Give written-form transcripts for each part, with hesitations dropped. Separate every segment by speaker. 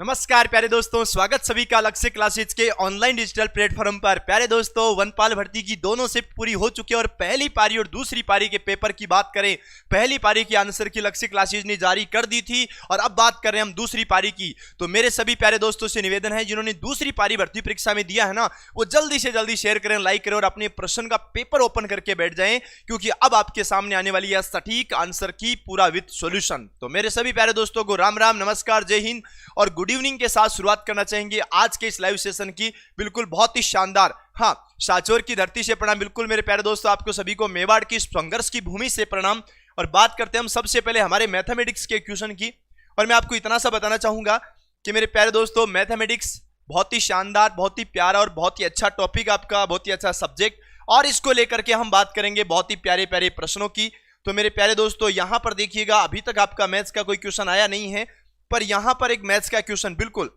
Speaker 1: नमस्कार प्यारे दोस्तों, स्वागत सभी का लक्ष्य क्लासेज के ऑनलाइन डिजिटल प्लेटफॉर्म पर। प्यारे दोस्तों, वनपाल भर्ती की दोनों शिफ्ट पूरी हो चुकी है और पहली पारी और दूसरी पारी के पेपर की बात करें, पहली पारी की आंसर की लक्ष्य क्लासेज ने जारी कर दी थी और अब बात कर रहे हैं हम दूसरी पारी की। तो मेरे सभी प्यारे दोस्तों से निवेदन है, जिन्होंने दूसरी पारी भर्ती परीक्षा में दिया है ना, वो जल्दी से जल्दी शेयर करें, लाइक करें और अपने प्रश्न का पेपर ओपन करके बैठ जाएं, क्योंकि अब आपके सामने आने वाली है सटीक आंसर की पूरा विद सॉल्यूशन। तो मेरे सभी प्यारे दोस्तों को राम राम, नमस्कार, जय हिंद और गुड इवनिंग के साथ शुरुआत करना चाहेंगे आज के इस लाइव सेशन की। बिल्कुल बहुत ही शानदार, हाँ, साचोर की धरती से प्रणाम। बिल्कुल मेरे प्यारे दोस्तों, आपको सभी को मेवाड़ की संघर्ष की भूमि से प्रणाम। और बात करते हैं हम सबसे पहले हमारे मैथमेटिक्स के क्वेश्चन की। और मैं आपको इतना सा बताना चाहूंगा कि मेरे प्यारे दोस्तों, मैथमेटिक्स बहुत ही शानदार, बहुत ही प्यारा और बहुत ही अच्छा टॉपिक आपका, बहुत ही अच्छा सब्जेक्ट, और इसको लेकर के हम बात करेंगे बहुत ही प्यारे प्यारे प्रश्नों की। तो मेरे प्यारे दोस्तों, यहां पर देखिएगा, अभी तक आपका मैथ्स का कोई क्वेश्चन आया नहीं है, पर यहां पर एक मैथ्स का क्वेश्चन, बिल्कुल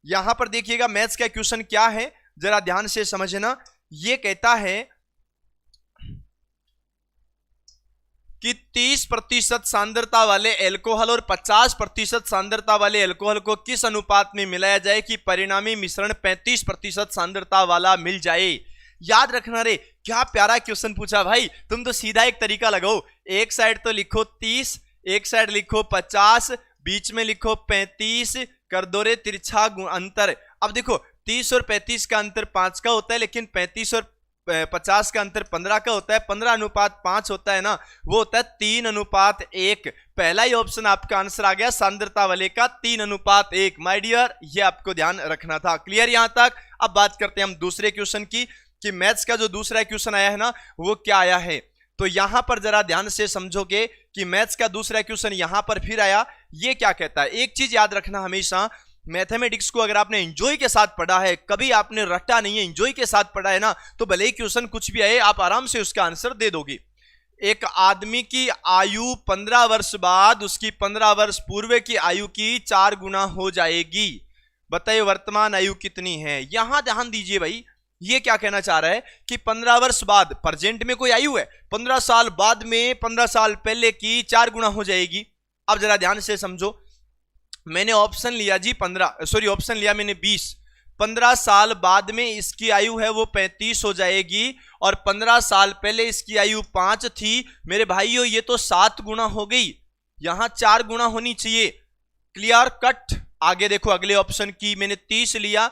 Speaker 1: यहां पर देखिएगा मैथ्स का क्वेश्चन क्या है, जरा ध्यान से समझना। ये कहता है कि 30% सांद्रता वाले एल्कोहल और 50% सांद्रता वाले एल्कोहल को किस अनुपात में मिलाया जाए कि परिणामी मिश्रण 35% सांद्रता वाला मिल जाए। याद रखना रे, क्या प्यारा क्वेश्चन पूछा भाई। तुम तो सीधा एक तरीका लगाओ, एक साइड तो लिखो 30, एक साइड लिखो 50, बीच में लिखो 35, कर दो रे तिरछा अंतर। अब देखो 30 और 35 का अंतर 5 का होता है, लेकिन 35 और 50 का अंतर 15 का होता है। 15:5 होता है ना, वो होता है 3:1। पहला ही ऑप्शन आपका आंसर आ गया सांद्रता वाले का 3:1। माय डियर, ये आपको ध्यान रखना था। क्लियर यहां तक? अब बात करते हैं हम दूसरे क्वेश्चन की कि मैथ्स का जो दूसरा क्वेश्चन आया है ना, वो क्या आया है। तो यहां पर जरा ध्यान से समझोगे कि मैथ्स का दूसरा क्वेश्चन यहां पर फिर आया। ये क्या कहता है, एक चीज याद रखना हमेशा, मैथमेटिक्स को अगर आपने एंजॉय के साथ पढ़ा है, कभी आपने रट्टा नहीं है, एंजॉय के साथ पढ़ा है ना, तो भले ही क्वेश्चन कुछ भी आए, आप आराम से उसका आंसर दे दोगे। एक आदमी की आयु 15 वर्ष बाद उसकी 15 वर्ष पूर्व की आयु की 4 गुना हो जाएगी। बताइए वर्तमान आयु कितनी है। यहां ध्यान दीजिए भाई, ये क्या कहना चाह रहा है कि 15 वर्ष बाद, प्रेजेंट में कोई आयु है, 15 साल बाद में 15 साल पहले की 4 गुना हो जाएगी। अब जरा ध्यान से समझो, मैंने ऑप्शन लिया जी 15, ऑप्शन लिया मैंने 20। 15 साल बाद में इसकी आयु है वो 35 हो जाएगी और 15 साल पहले इसकी आयु 5 थी। मेरे भाइयों, ये तो 7 गुना हो गई, यहां 4 गुना होनी चाहिए। Clear cut. आगे देखो, अगले ऑप्शन की मैंने 30 लिया,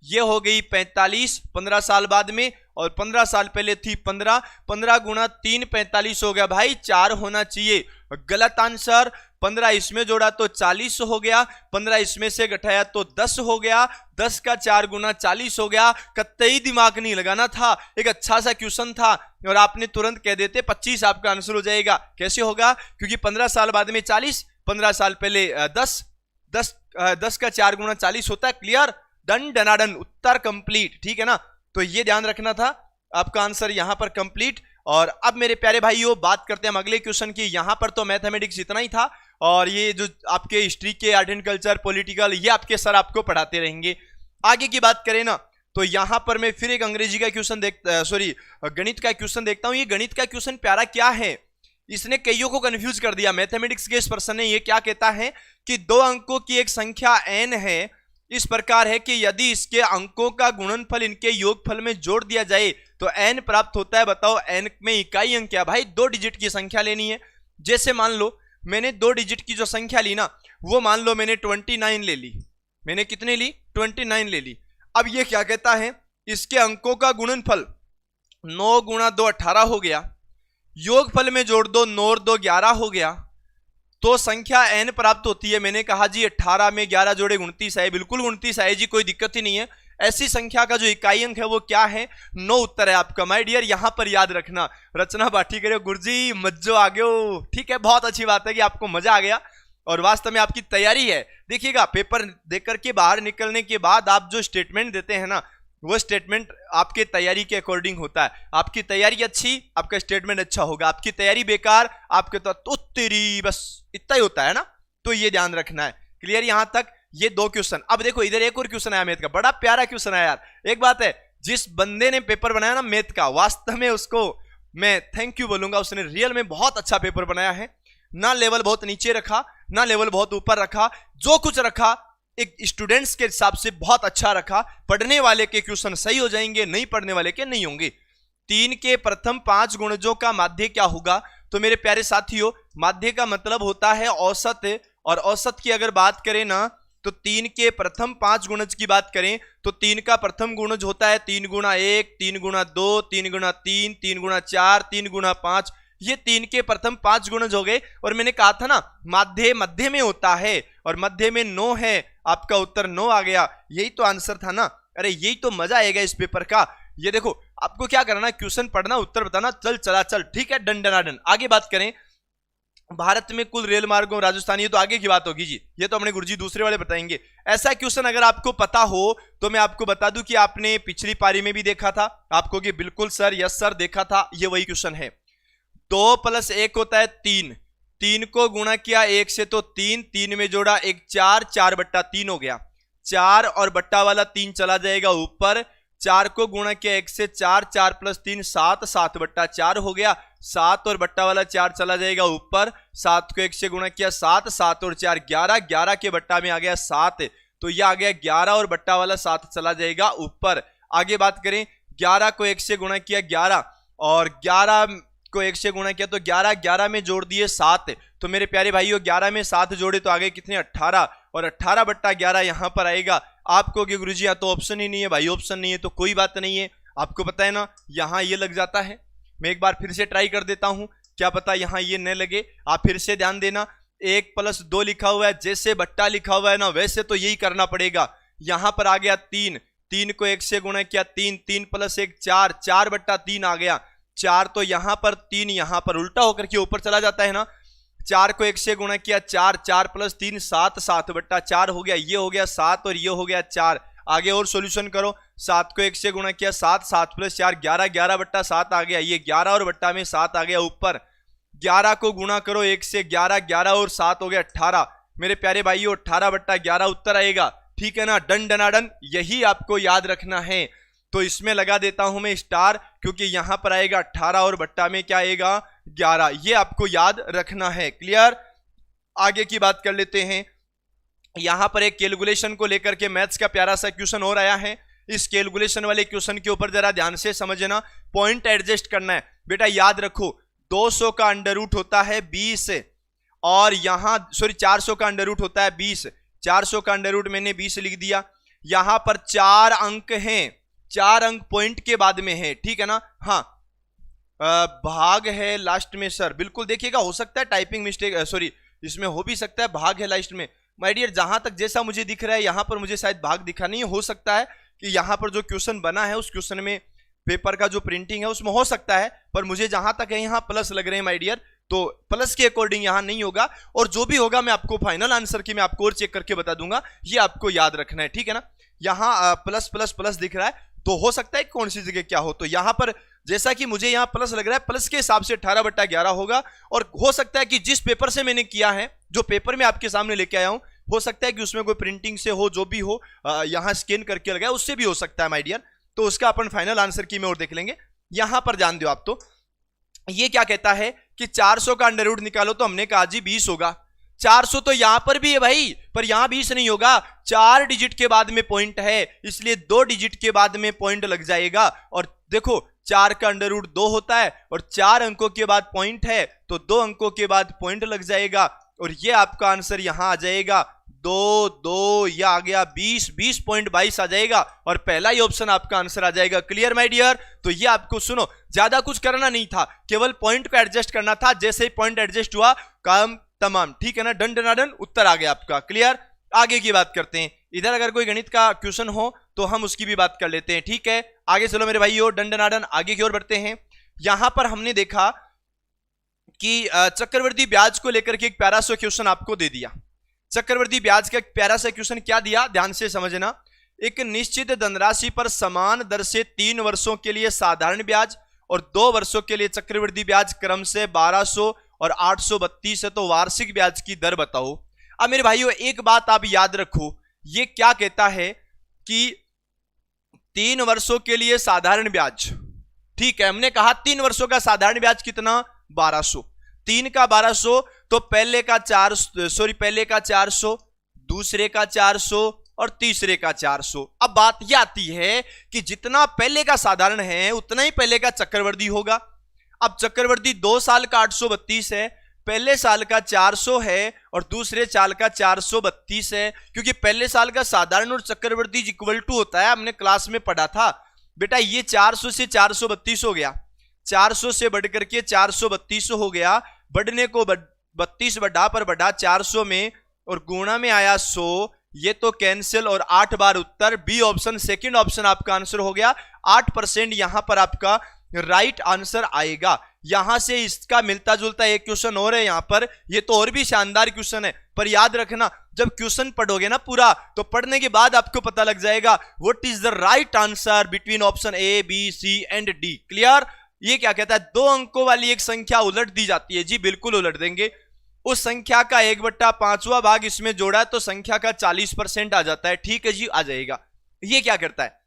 Speaker 1: ये हो गई 45 15 साल बाद में, और 15 साल पहले थी 15। 15 गुना 3 45 हो गया भाई, 4 होना चाहिए। गलत आंसर। 15 इसमें जोड़ा तो 40 हो गया, 15 इसमें से घटाया तो 10 हो गया, 10 का 4 गुना 40 हो गया। कतई दिमाग नहीं लगाना था, एक अच्छा सा क्वेश्चन था और आपने तुरंत कह देते 25 आपका आंसर हो जाएगा। कैसे होगा? क्योंकि 15 साल बाद में 40, 15 साल पहले 10, 10 का 4 गुना 40 होता है। क्लियर, डन डनाडन, उत्तर कंप्लीट। ठीक है ना, तो ये ध्यान रखना था, आपका आंसर यहां पर कंप्लीट। और अब मेरे प्यारे भाइयों, बात करते हैं हम अगले क्वेश्चन की। यहां पर तो मैथमेटिक्स इतना ही था, और ये जो आपके हिस्ट्री के, आर्ट एंड कल्चर, पॉलिटिकल, ये आपके सर आपको पढ़ाते रहेंगे। आगे की बात करें ना, तो यहां पर मैं फिर एक अंग्रेजी का क्वेश्चन गणित का क्वेश्चन देखता हूं। ये गणित का क्वेश्चन प्यारा क्या है, इसने कईयों को कंफ्यूज कर दिया। मैथमेटिक्स के इस पर्सन ने ये क्या कहता है कि 2 अंकों की एक संख्या n है, इस प्रकार है कि यदि इसके अंकों का गुणनफल इनके योगफल में जोड़ दिया जाए तो n प्राप्त होता है। बताओ n में इकाई अंक क्या भाई? 2 डिजिट की संख्या लेनी है। जैसे मान लो मैंने 2 डिजिट की जो संख्या ली ना, वो मान लो मैंने 29 ले ली। मैंने कितने ली? 29 ले ली। अब ये क्या कहता है, इसके अंकों का गुणनफल 9 गुणा 2 18 हो गया, योगफल में जोड़ दो 9 और 2 11 हो गया, तो संख्या n प्राप्त होती है। मैंने कहा जी 18 में 11 जोड़े 29 आए, बिल्कुल 29 आए जी, कोई दिक्कत ही नहीं है। ऐसी संख्या का जो इकाई अंक है वो क्या है? 9 उत्तर है आपका। माय डियर, यहां पर याद रखना, रचना बाठी करे गुरुजी, मज्जो आ गयो। ठीक है, बहुत अच्छी बात है कि आपको मजा आ गया और वास्तव में आपकी तैयारी है। देखिएगा, पेपर देकर के बाहर निकलने के बाद आप जो स्टेटमेंट देते हैं ना, वो स्टेटमेंट आपके तैयारी के अकॉर्डिंग होता है। आपकी तैयारी अच्छी, आपका स्टेटमेंट अच्छा होगा। आपकी तैयारी बेकार, आपके तो तेरी, बस इतना ही होता है ना। तो ये ध्यान रखना है। क्लियर यहां तक? ये 2 क्वेश्चन। अब देखो इधर एक और क्वेश्चन आया मैथ का, बड़ा प्यारा क्वेश्चन आया यार। एक बात है, जिस बंदे ने पेपर बनाया ना मैथ का, वास्तव में उसको मैं थैंक यू बोलूंगा। उसने रियल में बहुत अच्छा पेपर बनाया है। ना लेवल बहुत नीचे रखा, ना लेवल बहुत ऊपर रखा, जो कुछ रखा एक स्टूडेंट्स के हिसाब से बहुत अच्छा रखा। पढ़ने वाले के क्वेश्चन सही हो जाएंगे, नहीं पढ़ने वाले के नहीं होंगे। 3 के प्रथम 5 गुणजों का माध्य क्या होगा? तो मेरे प्यारे साथियों, माध्य का मतलब होता है औसत, और औसत की अगर बात करें ना तो 3 के प्रथम 5 गुणज की बात करें तो 3 का प्रथम गुणज होता है 3 गुणा 1, 3 गुणा 2, 3 गुणा 3, 3 गुणा 4, 3 गुणा 5। ये 3 के प्रथम 5 गुणज हो गए। और मैंने कहा था ना माध्य मध्य में होता है, और मध्य में 9 है। आपका उत्तर 9 आ गया। यही तो आंसर था ना। अरे यही तो मजा आएगा इस पेपर का। ये देखो, आपको क्या करना है, क्वेश्चन पढ़ना, उत्तर बताना, चल चला चल, ठीक है, डन डना डन। आगे बात करें, भारत में कुल रेल मार्गों, राजस्थान, ये तो आगे की बात होगी जी, ये तो अपने गुरुजी दूसरे वाले बताएंगे। ऐसा क्वेश्चन अगर आपको पता हो तो मैं आपको बता दूं कि आपने पिछली पारी में भी देखा था। आपको कि बिल्कुल सर, यस सर, देखा था, ये वही क्वेश्चन है। 2 + 1 होता है 3, 3 को गुणा किया 1 से तो 3, 3 में जोड़ा 1 4, 4/3 हो गया। 4 और बट्टा वाला 3 चला जाएगा ऊपर। 4 को गुणा किया 1 से 4, 4 + 3 7, 7/4 हो गया। 7 और बट्टा वाला 4 चला जाएगा ऊपर। 7 को 1 से गुणा किया 7, 7 और 4 11, 11 के बट्टा में आ गया 7, तो यह आ गया 11 और बट्टा वाला 7 चला जाएगा ऊपर। आगे बात करें, 11 को 1 से गुणा किया 11, और 11 को 1 से गुणा किया तो 11, 11 में जोड़ दिए 7, तो मेरे प्यारे भाइयों 11 में 7 जोड़े तो आगे कितने 18, और 18/11 यहां पर आएगा। आपको कि गुरुजी या तो ऑप्शन ही नहीं है भाई, ऑप्शन नहीं है तो कोई बात नहीं है, आपको पता है ना यहां ये लग जाता है। मैं एक बार फिर से ट्राई कर देता हूं, क्या पता यहां ये न लगे। आप फिर से ध्यान देना, 1 + 2 लिखा हुआ है, जैसे बट्टा लिखा हुआ है ना वैसे तो यही करना पड़ेगा। यहां पर आ गया 3, 3 को 1 से गुणा किया 3, 3 + 1 4, 4/3 आ गया। 4 तो यहां पर 3 यहां पर उल्टा होकर के ऊपर चला जाता है ना। 4 को 1 से गुणा किया 4, 4 + 3 7, 7/4 हो गया। ये हो गया 7 और ये हो गया 4। आगे और सॉल्यूशन करो, 7 को 1 से गुणा किया 7, 7 + 4 11, 11/7 आ गया। ये 11 और बट्टा में 7 आ गया ऊपर। 11 को गुणा करो 1 से 11, 11 और 7 हो गया 18। मेरे प्यारे भाइयों 18/11 उत्तर आएगा, ठीक है ना, डन डना डन। यही आपको याद रखना है। तो इसमें लगा देता हूं मैं स्टार, क्योंकि यहां पर आएगा 18 और बट्टा में क्या आएगा 11, ये आपको याद रखना है। क्लियर? आगे की बात कर लेते हैं। यहां पर एक कैलकुलेशन को लेकर के मैथ्स का प्यारा सा क्वेश्चन और आया है। इस कैलकुलेशन वाले क्वेश्चन के ऊपर जरा ध्यान से समझना, पॉइंट एडजस्ट करना है। बेटा याद रखो 200 का अंडर रूट होता है 20, और यहां 400 का अंडर रूट होता है 20। 400 का अंडर रूट मैंने 20 लिख दिया। यहां पर 4 अंक हैं, 4 अंक पॉइंट के बाद में है, ठीक है ना। हाँ, भाग है लास्ट में सर, बिल्कुल देखिएगा, हो सकता है टाइपिंग मिस्टेक, सॉरी इसमें हो भी सकता है भाग है लास्ट में। माय डियर, जहां तक जैसा मुझे दिख रहा है यहां पर मुझे शायद भाग दिखा नहीं है। हो सकता है कि यहां पर जो क्वेश्चन बना है उस क्वेश्चन में पेपर का जो प्रिंटिंग है उसमें हो सकता है, पर मुझे जहां तक है यहां प्लस लग रहे हैं माय डियर, तो प्लस के अकॉर्डिंग यहां नहीं होगा। और जो भी होगा मैं आपको फाइनल आंसर की मैं आपको और चेक करके बता दूंगा, ये आपको याद रखना है, ठीक है ना। यहां प्लस प्लस प्लस दिख रहा है, तो हो सकता है कौन सी जगह क्या हो। तो यहां पर जैसा कि मुझे यहां प्लस लग रहा है, प्लस के हिसाब से 18/11 होगा। और हो सकता है कि जिस पेपर से मैंने किया है, जो पेपर में आपके सामने लेके आया हूं, हो सकता है कि उसमें कोई प्रिंटिंग से हो, जो भी हो, यहां स्कैन करके लगाया, उससे भी हो सकता है माय डियर। तो उसका अपन फाइनल आंसर की में और देख लेंगे। यहां पर जान दो आप, तो ये क्या कहता है कि 400 का अंडर रूट निकालो, तो हमने कहा जी 20 होगा। 400 तो यहां पर भी है भाई, पर यहां 20 नहीं होगा, 4 डिजिट के बाद में पॉइंट है, इसलिए 2 डिजिट के बाद में पॉइंट लग जाएगा। और देखो 4 का अंडर रूट 2 होता है, और 4 अंकों के बाद पॉइंट है, तो 2 अंकों के बाद पॉइंट लग जाएगा। और ये आपका आंसर यहां आ जाएगा 2 2, यह आ गया 20, 20.22 आ जाएगा, और पहला ही ऑप्शन आपका आंसर आ जाएगा। Clear my dear? तो ये आपको सुनो, ज्यादा कुछ करना नहीं था, केवल पॉइंट को एडजस्ट करना था। जैसे ही पॉइंट एडजस्ट हुआ, काम तमाम, ठीक है ना, डन डना डन, उत्तर आ गया आपका। क्लियर? आगे की बात करते हैं। इधर अगर कोई गणित का क्वेश्चन हो तो हम उसकी भी बात कर लेते हैं, ठीक है। आगे चलो मेरे भाइयों, डन डना डन, आगे की ओर बढ़ते हैं। यहां पर हमने देखा कि चक्रवृद्धि ब्याज को लेकर के एक प्यारा सा क्वेश्चन आपको दे दिया। चक्रवृद्धि ब्याज का एक प्यारा सा क्वेश्चन क्या दिया, ध्यान से समझना। एक निश्चित धनराशि पर समान दर से 3 वर्षों के लिए साधारण ब्याज और 2 वर्षों के लिए चक्रवृद्धि ब्याज क्रम से 1200 और 832 है, तो वार्षिक ब्याज की दर बताओ। अब मेरे भाइयों एक बात आप याद रखो, ये क्या कहता है कि 3 वर्षों के लिए साधारण ब्याज, ठीक है, हमने कहा 3 वर्षों का साधारण ब्याज कितना 1200, 3 का 1200, तो पहले का 400, दूसरे का 400 और तीसरे का 400। अब बात यह आती है कि जितना पहले का साधारण है उतना ही पहले का चक्रवर्ती होगा। अब चक्रवर्ती 2 साल का 832 है, पहले साल का 400 है और दूसरे साल का 432 है, क्योंकि पहले साल का साधारण और चक्रवर्ती इक्वल टू होता है, हमने क्लास में पढ़ा था बेटा। ये 400 से 432 हो गया, 400 से बढ़ करके 432 हो गया, बढ़ने को 32 बढ़ा पर बढ़ा 400 में और गुणा में आया 100, ये तो कैंसिल और 8 बार उत्तर बी ऑप्शन सेकंड ऑप्शन आपका आंसर हो गया। 8% यहां पर आपका राइट आंसर आएगा। यहां से इसका मिलता जुलता एक क्वेश्चन और है यहां पर, ये तो और भी शानदार क्वेश्चन है, पर याद रखना जब क्वेश्चन पढ़ोगे ना पूरा तो पढ़ने के बाद आपको पता लग जाएगा what is the right answer between option A B C and D. Clear? ये क्या कहता है, 2 अंकों वाली एक संख्या उलट दी जाती है। जी बिल्कुल उलट देंगे। उस संख्या का 1/5वां भाग इसमें जोड़ा तो संख्या का 40% आ जाता है। ठीक है जी, आ जाएगा। ये क्या करता है,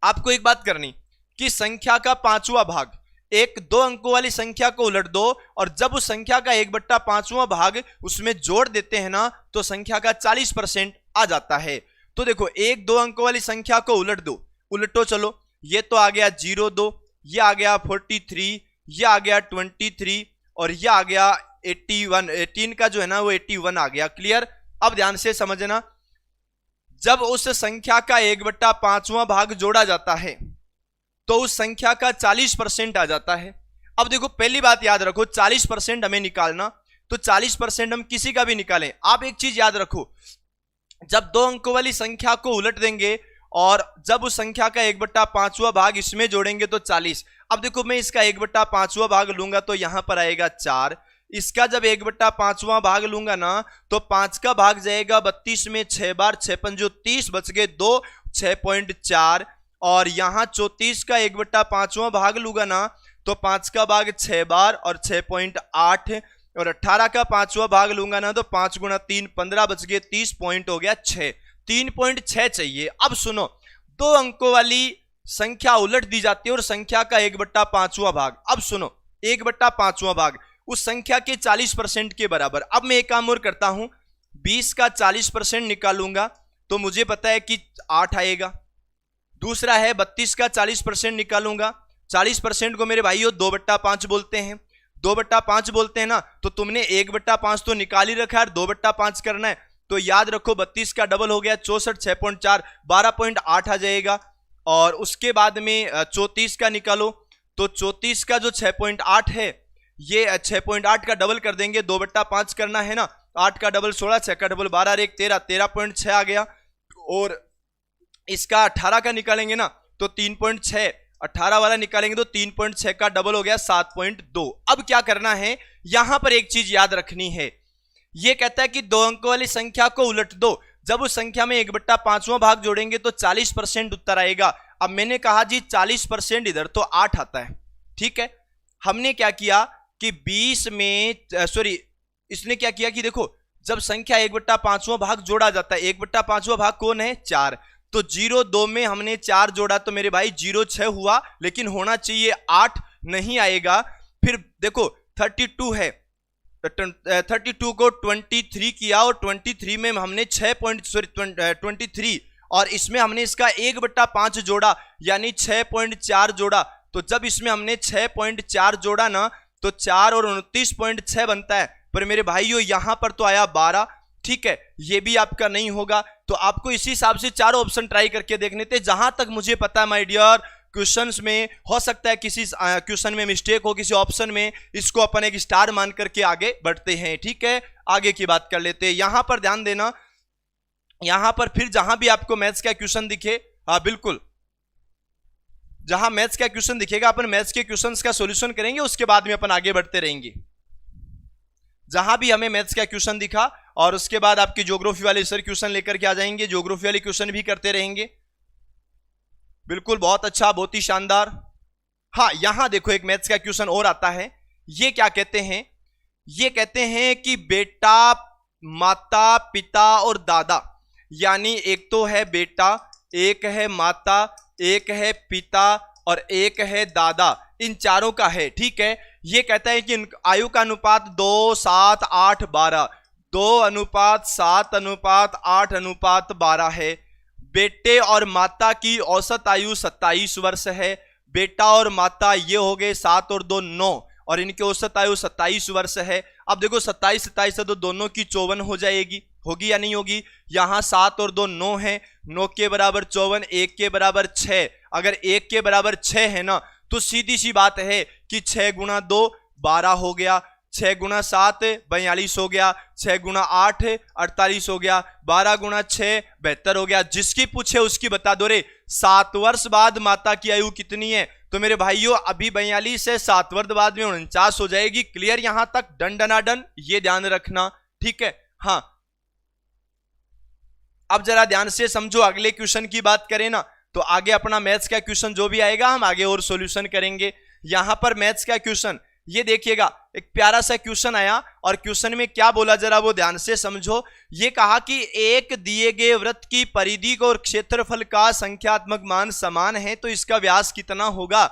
Speaker 1: आपको एक बात करनी कि संख्या का 5वां भाग, एक 2 अंकों वाली संख्या को उलट दो और जब उस संख्या का 1/5वां भाग उसमें जोड़ देते हैं ना तो संख्या का 40% आ जाता है। तो देखो, 1-2 अंकों वाली संख्या को उलट दो, उलटो चलो। ये तो आ गया 02, ये आ गया 43, ये आ गया 23 और ये आ गया 81। 18 का जो है ना वो 81 आ गया। क्लियर? अब ध्यान से समझना, जब उस संख्या का 1/5वां भाग जोड़ा जाता है तो उस संख्या का 40% आ जाता है। अब देखो, पहली बात याद रखो, 40% हमें निकालना, तो 40% हम किसी का भी निकालें। आप एक चीज याद रखो, जब 2 अंकों वाली संख्या को उलट देंगे और जब उस संख्या का 1/5वां भाग इसमें जोड़ेंगे तो 40। अब देखो, मैं इसका 1/5वां भाग लूंगा तो यहां पर आएगा 4। इसका जब 1/5वां भाग लूंगा ना तो 5 का भाग जाएगा 32 में, 6 बार 6 पंजो 30, बच गए 2, 6.4। और यहां 34 का 1/5वां भाग लूंगा ना तो 5 का भाग 6 बार और 6.8 और 18 का 5वां भाग लूंगा ना तो 5 गुणा 3 15, बच गए 30 पॉइंट हो गया 6। 3.6 चाहिए। अब सुनो, 2 अंकों वाली संख्या उलट दी जाती है और संख्या का 1/5वां भाग, अब सुनो 1/5वां भाग उस संख्या के 40% के बराबर। अब मैं एक काम और करता हूं, 20 का 40% निकालूंगा तो मुझे पता है कि 8 आएगा। दूसरा है 32 का 40% निकालूंगा, 40% को मेरे भाइयों 2/5 बोलते हैं, 2/5 बोलते हैं ना, तो तुमने 1/5 तो निकाल ही रखा है, 2/5 करना है तो याद रखो 32 का डबल हो गया 64, 6.4 12.8 आ जाएगा। और उसके बाद में 34 का निकालो तो 34 का जो 6.8 है ये 6.8 का डबल कर देंगे, 2/5 करना है ना, 8 का डबल 16, 6 का डबल 12 और 1 13, 13.6 आ गया। और इसका 18 का निकालेंगे ना तो 3.6, 18 वाला निकालेंगे तो 3.6 का डबल हो गया 7.2। अब क्या करना है, यहां पर एक चीज याद रखनी है, यह कहता है कि 2 अंकों वाली संख्या को उलट दो, जब उस संख्या में 1/5वां भाग जोड़ेंगे तो 40% उत्तर आएगा। अब मैंने कहा जी 40% इधर तो 8 आता है, ठीक है। हमने क्या किया कि 20 में इसने क्या किया कि देखो, जब संख्या 1/5वां भाग जोड़ा जाता है, 1/5वां भाग कौन है, 4, तो 0-2 में हमने 4 जोड़ा तो मेरे भाई 0-6 हुआ, लेकिन होना चाहिए 8, नहीं आएगा। फिर देखो 32 है, 32 को 23 किया और 23 में हमने 23 और इसमें हमने इसका 1/5 जोड़ा यानी 6.4 जोड़ा। तो जब इसमें हमने 6.4 जोड़ा ना तो 4 और 29.6 बनता है, पर मेरे भाइयों यहां पर तो आया 12, ठीक है, ये भी आपका नहीं होगा। तो आपको इसी हिसाब से चारों ऑप्शन ट्राई करके देखने थे। जहां तक मुझे पता है माय डियर, क्वेश्चंस में हो सकता है किसी क्वेश्चन में मिस्टेक हो, किसी ऑप्शन में, इसको अपन एक स्टार मान करके आगे बढ़ते हैं, ठीक है। आगे की बात कर लेते हैं। यहां पर ध्यान देना, यहां पर फिर जहां भी आपको मैथ्स का क्वेश्चन दिखे, हाँ बिल्कुल, जहां मैथ्स का क्वेश्चन दिखेगा अपन मैथ्स के क्वेश्चंस का सॉल्यूशन करेंगे, उसके बाद में अपन आगे बढ़ते रहेंगे। जहां भी हमें मैथ्स का क्वेश्चन दिखा और उसके बाद आपकी ज्योग्राफी वाले सर क्वेश्चन लेकर के आ जाएंगे, ज्योग्राफी वाले क्वेश्चन भी करते रहेंगे। बिल्कुल, बहुत अच्छा, बहुत ही शानदार। हाँ, यहां देखो एक मैथ्स का क्वेश्चन और आता है। ये क्या कहते हैं, ये कहते हैं कि बेटा, माता, पिता और दादा, यानी एक तो है बेटा, एक है माता, एक है पिता और एक है दादा, इन चारों का है, ठीक है। ये कहता है कि आयु का अनुपात 2, 7, 8, 12, 2:7:8:12 है। बेटे और माता की औसत आयु 27 वर्ष है। बेटा और माता ये हो गए 7 और 2 9, और इनकी औसत आयु 27 वर्ष है। अब देखो 27 से तो दोनों की 54 हो जाएगी, होगी या नहीं होगी। यहाँ 7 और 2 9 है, 9 के बराबर 54, 1 के बराबर 6। अगर 1 के बराबर 6 है ना, तो सीधी सी बात है कि 6 गुणा 2 12 हो गया, 6 गुणा 7 42 हो गया, 6 गुणा 8 48 हो गया, 12 गुणा 6 72 हो गया। जिसकी पूछे उसकी बता दो रे। 7 वर्ष बाद माता की आयु कितनी है? तो मेरे भाइयों अभी 42 है, 7 वर्ष बाद में 49 हो जाएगी। क्लियर यहां तक? डन डनाडन, ये ध्यान रखना, ठीक है। हाँ, अब जरा ध्यान से समझो। अगले क्वेश्चन की बात करें ना, तो आगे अपना मैथ्स का क्वेश्चन जो भी आएगा हम आगे और सॉल्यूशन करेंगे। यहां पर मैथ्स का क्वेश्चन ये देखिएगा, एक प्यारा सा क्वेश्चन आया, और क्वेश्चन में क्या बोला जरा वो ध्यान से समझो। ये कहा कि एक दिए गए वृत्त की परिधि और क्षेत्रफल का संख्यात्मक मान समान है, तो इसका व्यास कितना होगा?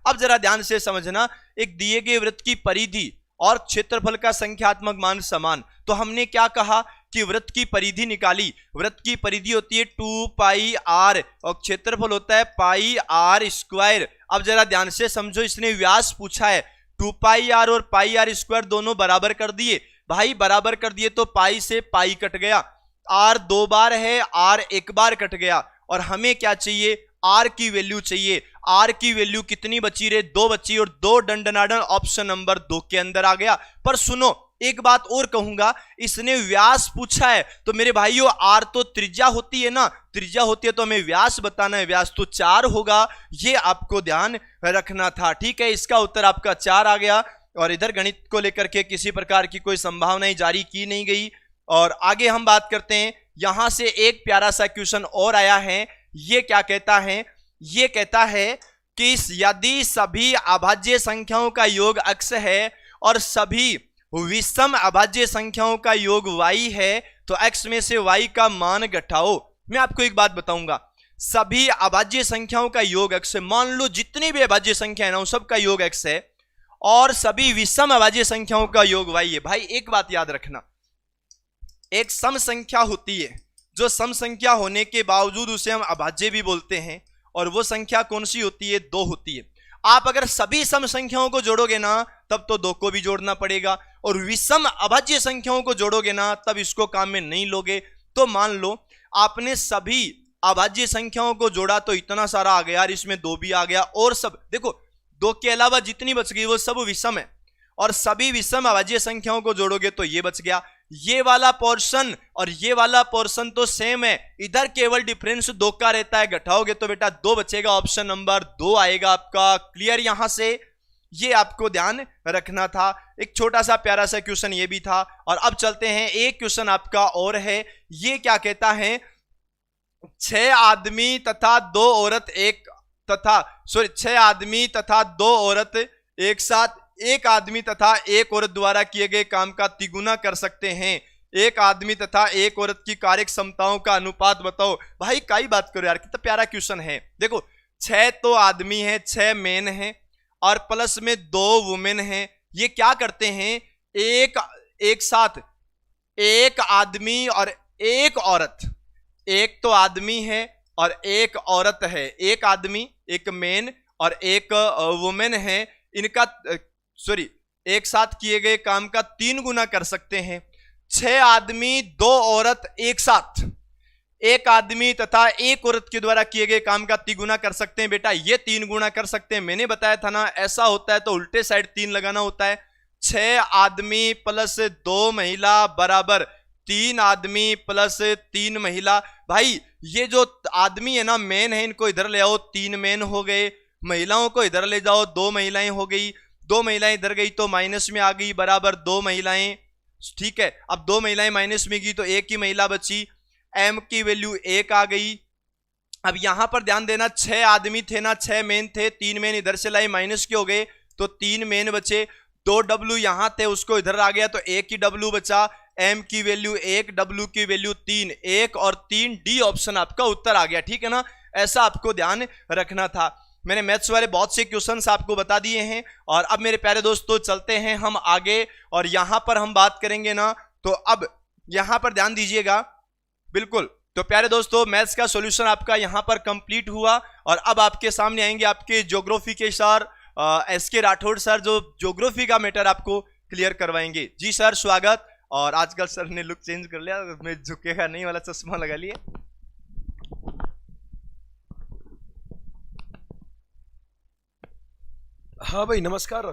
Speaker 1: अब जरा ध्यान से समझना, एक दिए गए वृत्त की परिधि और क्षेत्रफल का संख्यात्मक मान समान, तो हमने क्या कहा कि वृत्त की परिधि निकाली। वृत्त की परिधि होती है 2πr और क्षेत्रफल होता है πr²। अब जरा ध्यान से समझो, इसने व्यास पूछा है, 2πr और πr² दोनों बराबर कर दिए। भाई बराबर कर दिए तो पाई से पाई कट गया, r 2 बार है, r 1 बार कट गया, और हमें क्या चाहिए? r की वैल्यू चाहिए। r की वैल्यू कितनी बची रे? 2 बची, और 2 डंडनाडन ऑप्शन नंबर 2 के अंदर आ गया। पर सुनो, एक बात और कहूंगा, इसने व्यास पूछा है, तो मेरे भाइयों r तो त्रिज्या होती है ना, त्रिज्या होती है तो हमें व्यास बताना है, व्यास तो 4 होगा, ये आपको ध्यान रखना था, ठीक है। इसका उत्तर आपका 4 आ गया, और इधर गणित को लेकर के किसी प्रकार की कोई संभावनाएं जारी की नहीं गई। और आगे हम बात करते हैं, यहां से एक प्यारा सा क्वेश्चन और आया है। ये क्या कहता है? ये कहता है कि यदि सभी अभाज्य संख्याओं का योग x है और सभी विषम अभाज्य संख्याओं का योग y है, तो x में से y का मान घटाओ। मैं आपको एक बात बताऊंगा, सभी अभाज्य संख्याओं का योग x है। मान लो जितनी भी अभाज्य संख्या है ना, सबका योग x है, और सभी विषम अभाज्य संख्याओं का योग y है। भाई एक बात याद रखना, एक सम संख्या होती है, जो सम संख्या होने के बावजूद उसे हम अभाज्य भी बोलते हैं, और वो संख्या कौन सी होती है? 2 होती है। आप अगर सभी सम संख्याओं को जोड़ोगे ना, तब तो 2 को भी जोड़ना पड़ेगा, और विषम अभाज्य संख्याओं को जोड़ोगे ना, तब इसको काम में नहीं लोगे। तो मान लो आपने सभी अभाज्य संख्याओं को जोड़ा, तो इतना सारा आ गया यार, इसमें 2 भी आ गया, और सब देखो 2 के अलावा जितनी बच गई वो सब विषम है, और सभी विषम अभाज्य संख्याओं को जोड़ोगे तो ये बच गया। ये वाला पोर्शन और ये वाला पोर्शन तो सेम है, इधर केवल डिफरेंस 2 का रहता है, घटाओगे तो बेटा 2 बचेगा, ऑप्शन नंबर 2 आएगा आपका। क्लियर यहां से? ये आपको ध्यान रखना था। एक छोटा सा प्यारा सा क्वेश्चन ये भी था। और अब चलते हैं, एक क्वेश्चन आपका और है। ये क्या कहता है? 6 आदमी तथा 2 औरत 6 आदमी तथा 2 औरत एक साथ एक आदमी तथा एक औरत द्वारा किए गए काम का तिगुना कर सकते हैं। एक आदमी तथा एक औरत की कार्य क्षमताओं का अनुपात बताओ। भाई काई बात करो यार, कितना प्यारा क्वेश्चन है। देखो 6 तो आदमी है, 6 मेन है, और प्लस में 2 वुमेन है। ये क्या करते हैं? एक साथ एक आदमी और एक औरत, एक तो आदमी है और एक औरत है, एक आदमी एक मेन और एक वुमेन है, इनका एक साथ किए गए काम का 3 गुना कर सकते हैं। 6 आदमी 2 औरत एक साथ एक आदमी तथा एक औरत के द्वारा किए गए काम का 3 गुना कर सकते हैं। बेटा ये 3 गुना कर सकते हैं, मैंने बताया था ना, ऐसा होता है तो उल्टे साइड 3 लगाना होता है। 6 आदमी प्लस 2 महिला बराबर 3 आदमी प्लस 3 महिला। भाई ये जो आदमी है ना, मेन है, इनको इधर ले आओ, 3 मेन हो गए। महिलाओं को इधर ले जाओ, 2 महिलाएं हो गई। 2 महिलाएं इधर गई तो माइनस में आ गई, बराबर 2 महिलाएं। ठीक है, अब 2 महिलाएं माइनस में गई तो एक ही महिला बची, m की वैल्यू 1 आ गई। अब यहां पर ध्यान देना, 6 आदमी थे ना, 6 मेन थे, 3 मेन इधर से लाए, माइनस के हो गए तो 3 मेन बचे। 2 W यहां थे, उसको इधर आ गया तो 1 ही W बचा। m की वैल्यू 1, W की वैल्यू 3, 1 और 3, D ऑप्शन आपका उत्तर आ गया। ठीक है ना, ऐसा आपको ध्यान रखना था। मैंने मैथ्स वाले बहुत से क्वेश्चंस आपको बता दिए हैं। और अब मेरे प्यारे दोस्तों चलते हैं हम आगे, और यहां पर हम बात करेंगे ना, तो अब यहां पर ध्यान दीजिएगा। बिल्कुल, तो प्यारे दोस्तों मैथ्स का सॉल्यूशन आपका यहां पर कंप्लीट हुआ और अब आपके सामने आएंगे आपके ज्योग्राफी के सर एसके राठौड़ सर, जो ज्योग्राफी का मैटर आपको क्लियर करवाएंगे। जी सर स्वागत। और आजकल सर ने लुक चेंज कर लिया, मैं झुकेगा नहीं वाला चश्मा लगा लिए।
Speaker 2: हाँ भाई नमस्कार,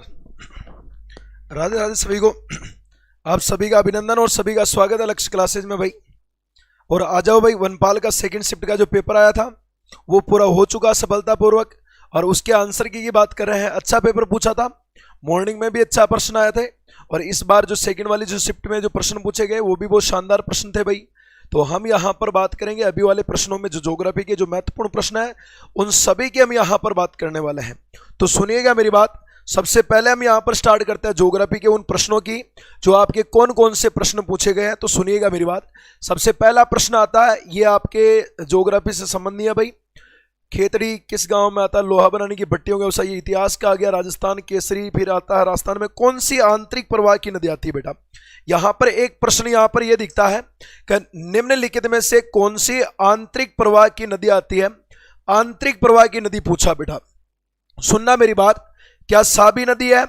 Speaker 2: राधे राधे सभी को। आप सभी का अभिनंदन और सभी का स्वागत है लक्ष्य क्लासेज में भाई। और आ जाओ भाई, वनपाल का सेकंड शिफ्ट का जो पेपर आया था वो पूरा हो चुका सफलतापूर्वक, और उसके आंसर की बात कर रहे हैं। अच्छा पेपर पूछा था, मॉर्निंग में भी अच्छा प्रश्न आए थे, और इस बार जो सेकंड वाली जो शिफ्ट में जो प्रश्न पूछे गए वो भी बहुत शानदार प्रश्न थे भाई। तो हम यहाँ पर बात करेंगे अभी वाले प्रश्नों में जो ज्योग्राफी के जो महत्वपूर्ण प्रश्न है उन सभी की हम यहाँ पर बात करने वाले हैं। तो सुनिएगा मेरी बात। सबसे पहले हम यहाँ पर स्टार्ट करते हैं ज्योग्राफी के उन प्रश्नों की जो आपके कौन कौन से प्रश्न पूछे गए हैं। तो सुनिएगा मेरी बात। सबसे पहला प्रश्न आता है, ये आपके ज्योग्राफी से संबंधी है भाई। खेतड़ी किस गांव में आता है? लोहा बनाने की भट्टियों का व्यवसाय। इतिहास का आ गया राजस्थान केसरी। फिर आता है राजस्थान में कौन सी आंतरिक प्रवाह की नदी आती है बेटा? यहां पर एक प्रश्न यहां पर यह दिखता है कि निम्नलिखित में से कौन सी आंतरिक प्रवाह की नदी आती है? आंतरिक प्रवाह की नदी पूछा बेटा। सुनना मेरी बात। क्या साबी नदी है,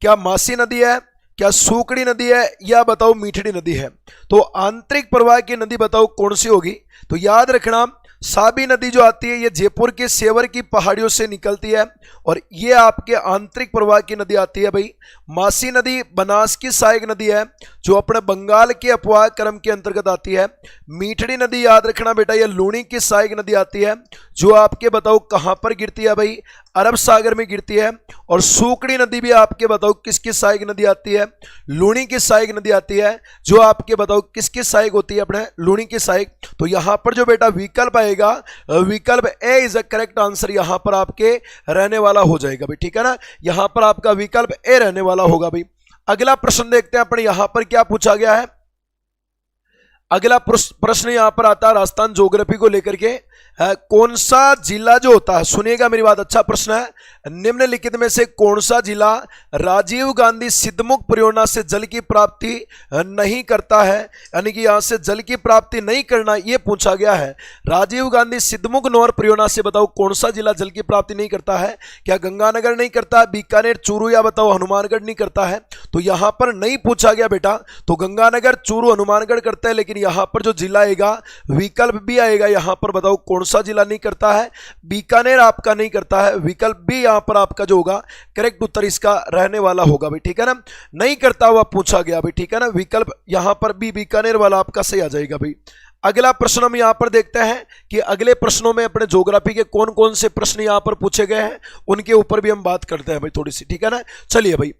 Speaker 2: क्या मासी नदी है, क्या सूकड़ी नदी है, या बताओ मीठड़ी नदी है? तो आंतरिक प्रवाह की नदी बताओ कौन सी होगी? तो याद रखना, साबी नदी जो आती है ये जयपुर के सेवर की पहाड़ियों से निकलती है और ये आपके आंतरिक प्रवाह की नदी आती है भाई। मासी नदी बनास की सहायक नदी है जो अपने बंगाल के अपवाह क्रम के अंतर्गत आती है। मीठड़ी नदी याद रखना बेटा, ये लूणी की सहायक नदी आती है जो आपके बताओ कहां पर गिरती है भाई? अरब सागर में गिरती है। और सूकड़ी नदी भी आपके बताओ किसकी सहायक नदी आती है? लूणी की सहायक नदी आती है जो आपके बताओ किसकी सहायक होती है? अपने लूणी की सहायक। तो यहां पर जो बेटा विकल्प आएगा, विकल्प ए इज अ करेक्ट आंसर यहां पर आपके रहने वाला हो जाएगा भाई। ठीक है ना, यहां पर आपका विकल्प ए रहने वाला होगा भाई। अगला प्रश्न देखते हैं अपने यहां पर क्या पूछा गया है। अगला प्रश्न यहां पर आता है राजस्थान ज्योग्राफी को लेकर के। कौन सा जिला जो होता है, सुनिएगा मेरी बात, अच्छा प्रश्न है। निम्नलिखित में से कौन सा जिला राजीव गांधी सिद्धमुख परियोजना से जल की प्राप्ति नहीं करता है? यानी कि यहां से जल की प्राप्ति नहीं करना यह पूछा गया है। राजीव गांधी सिद्धमुख नहर परियोजना से बताओ कौन सा जिला जल की प्राप्ति नहीं करता है? क्या गंगानगर नहीं करता, बीकानेर, चूरू, या बताओ हनुमानगढ़ नहीं करता है? तो यहां पर नहीं पूछा गया बेटा। तो गंगानगर, चूरू, हनुमानगढ़ करता है, लेकिन यहां पर जो जिला आएगा विकल्प भी आएगा। यहां पर बताओ कौन सा जिला नहीं करता है? बीकानेर आपका नहीं करता है। विकल्प भी यहां पर आपका जो होगा करेक्ट उत्तर इसका रहने वाला होगा भाई। ठीक है ना, नहीं करता हुआ पूछा गया भाई। ठीक है ना, विकल्प यहां पर भी बीकानेर वाला आपका सही आ जाएगा भाई। अगला प्रश्न हम यहां पर देखते हैं कि अगले प्रश्नों में अपने ज्योग्राफी के कौन कौन से प्रश्न यहां पर पूछे गए हैं उनके ऊपर भी हम बात करते हैं भाई थोड़ी सी। ठीक है ना, चलिए भाई।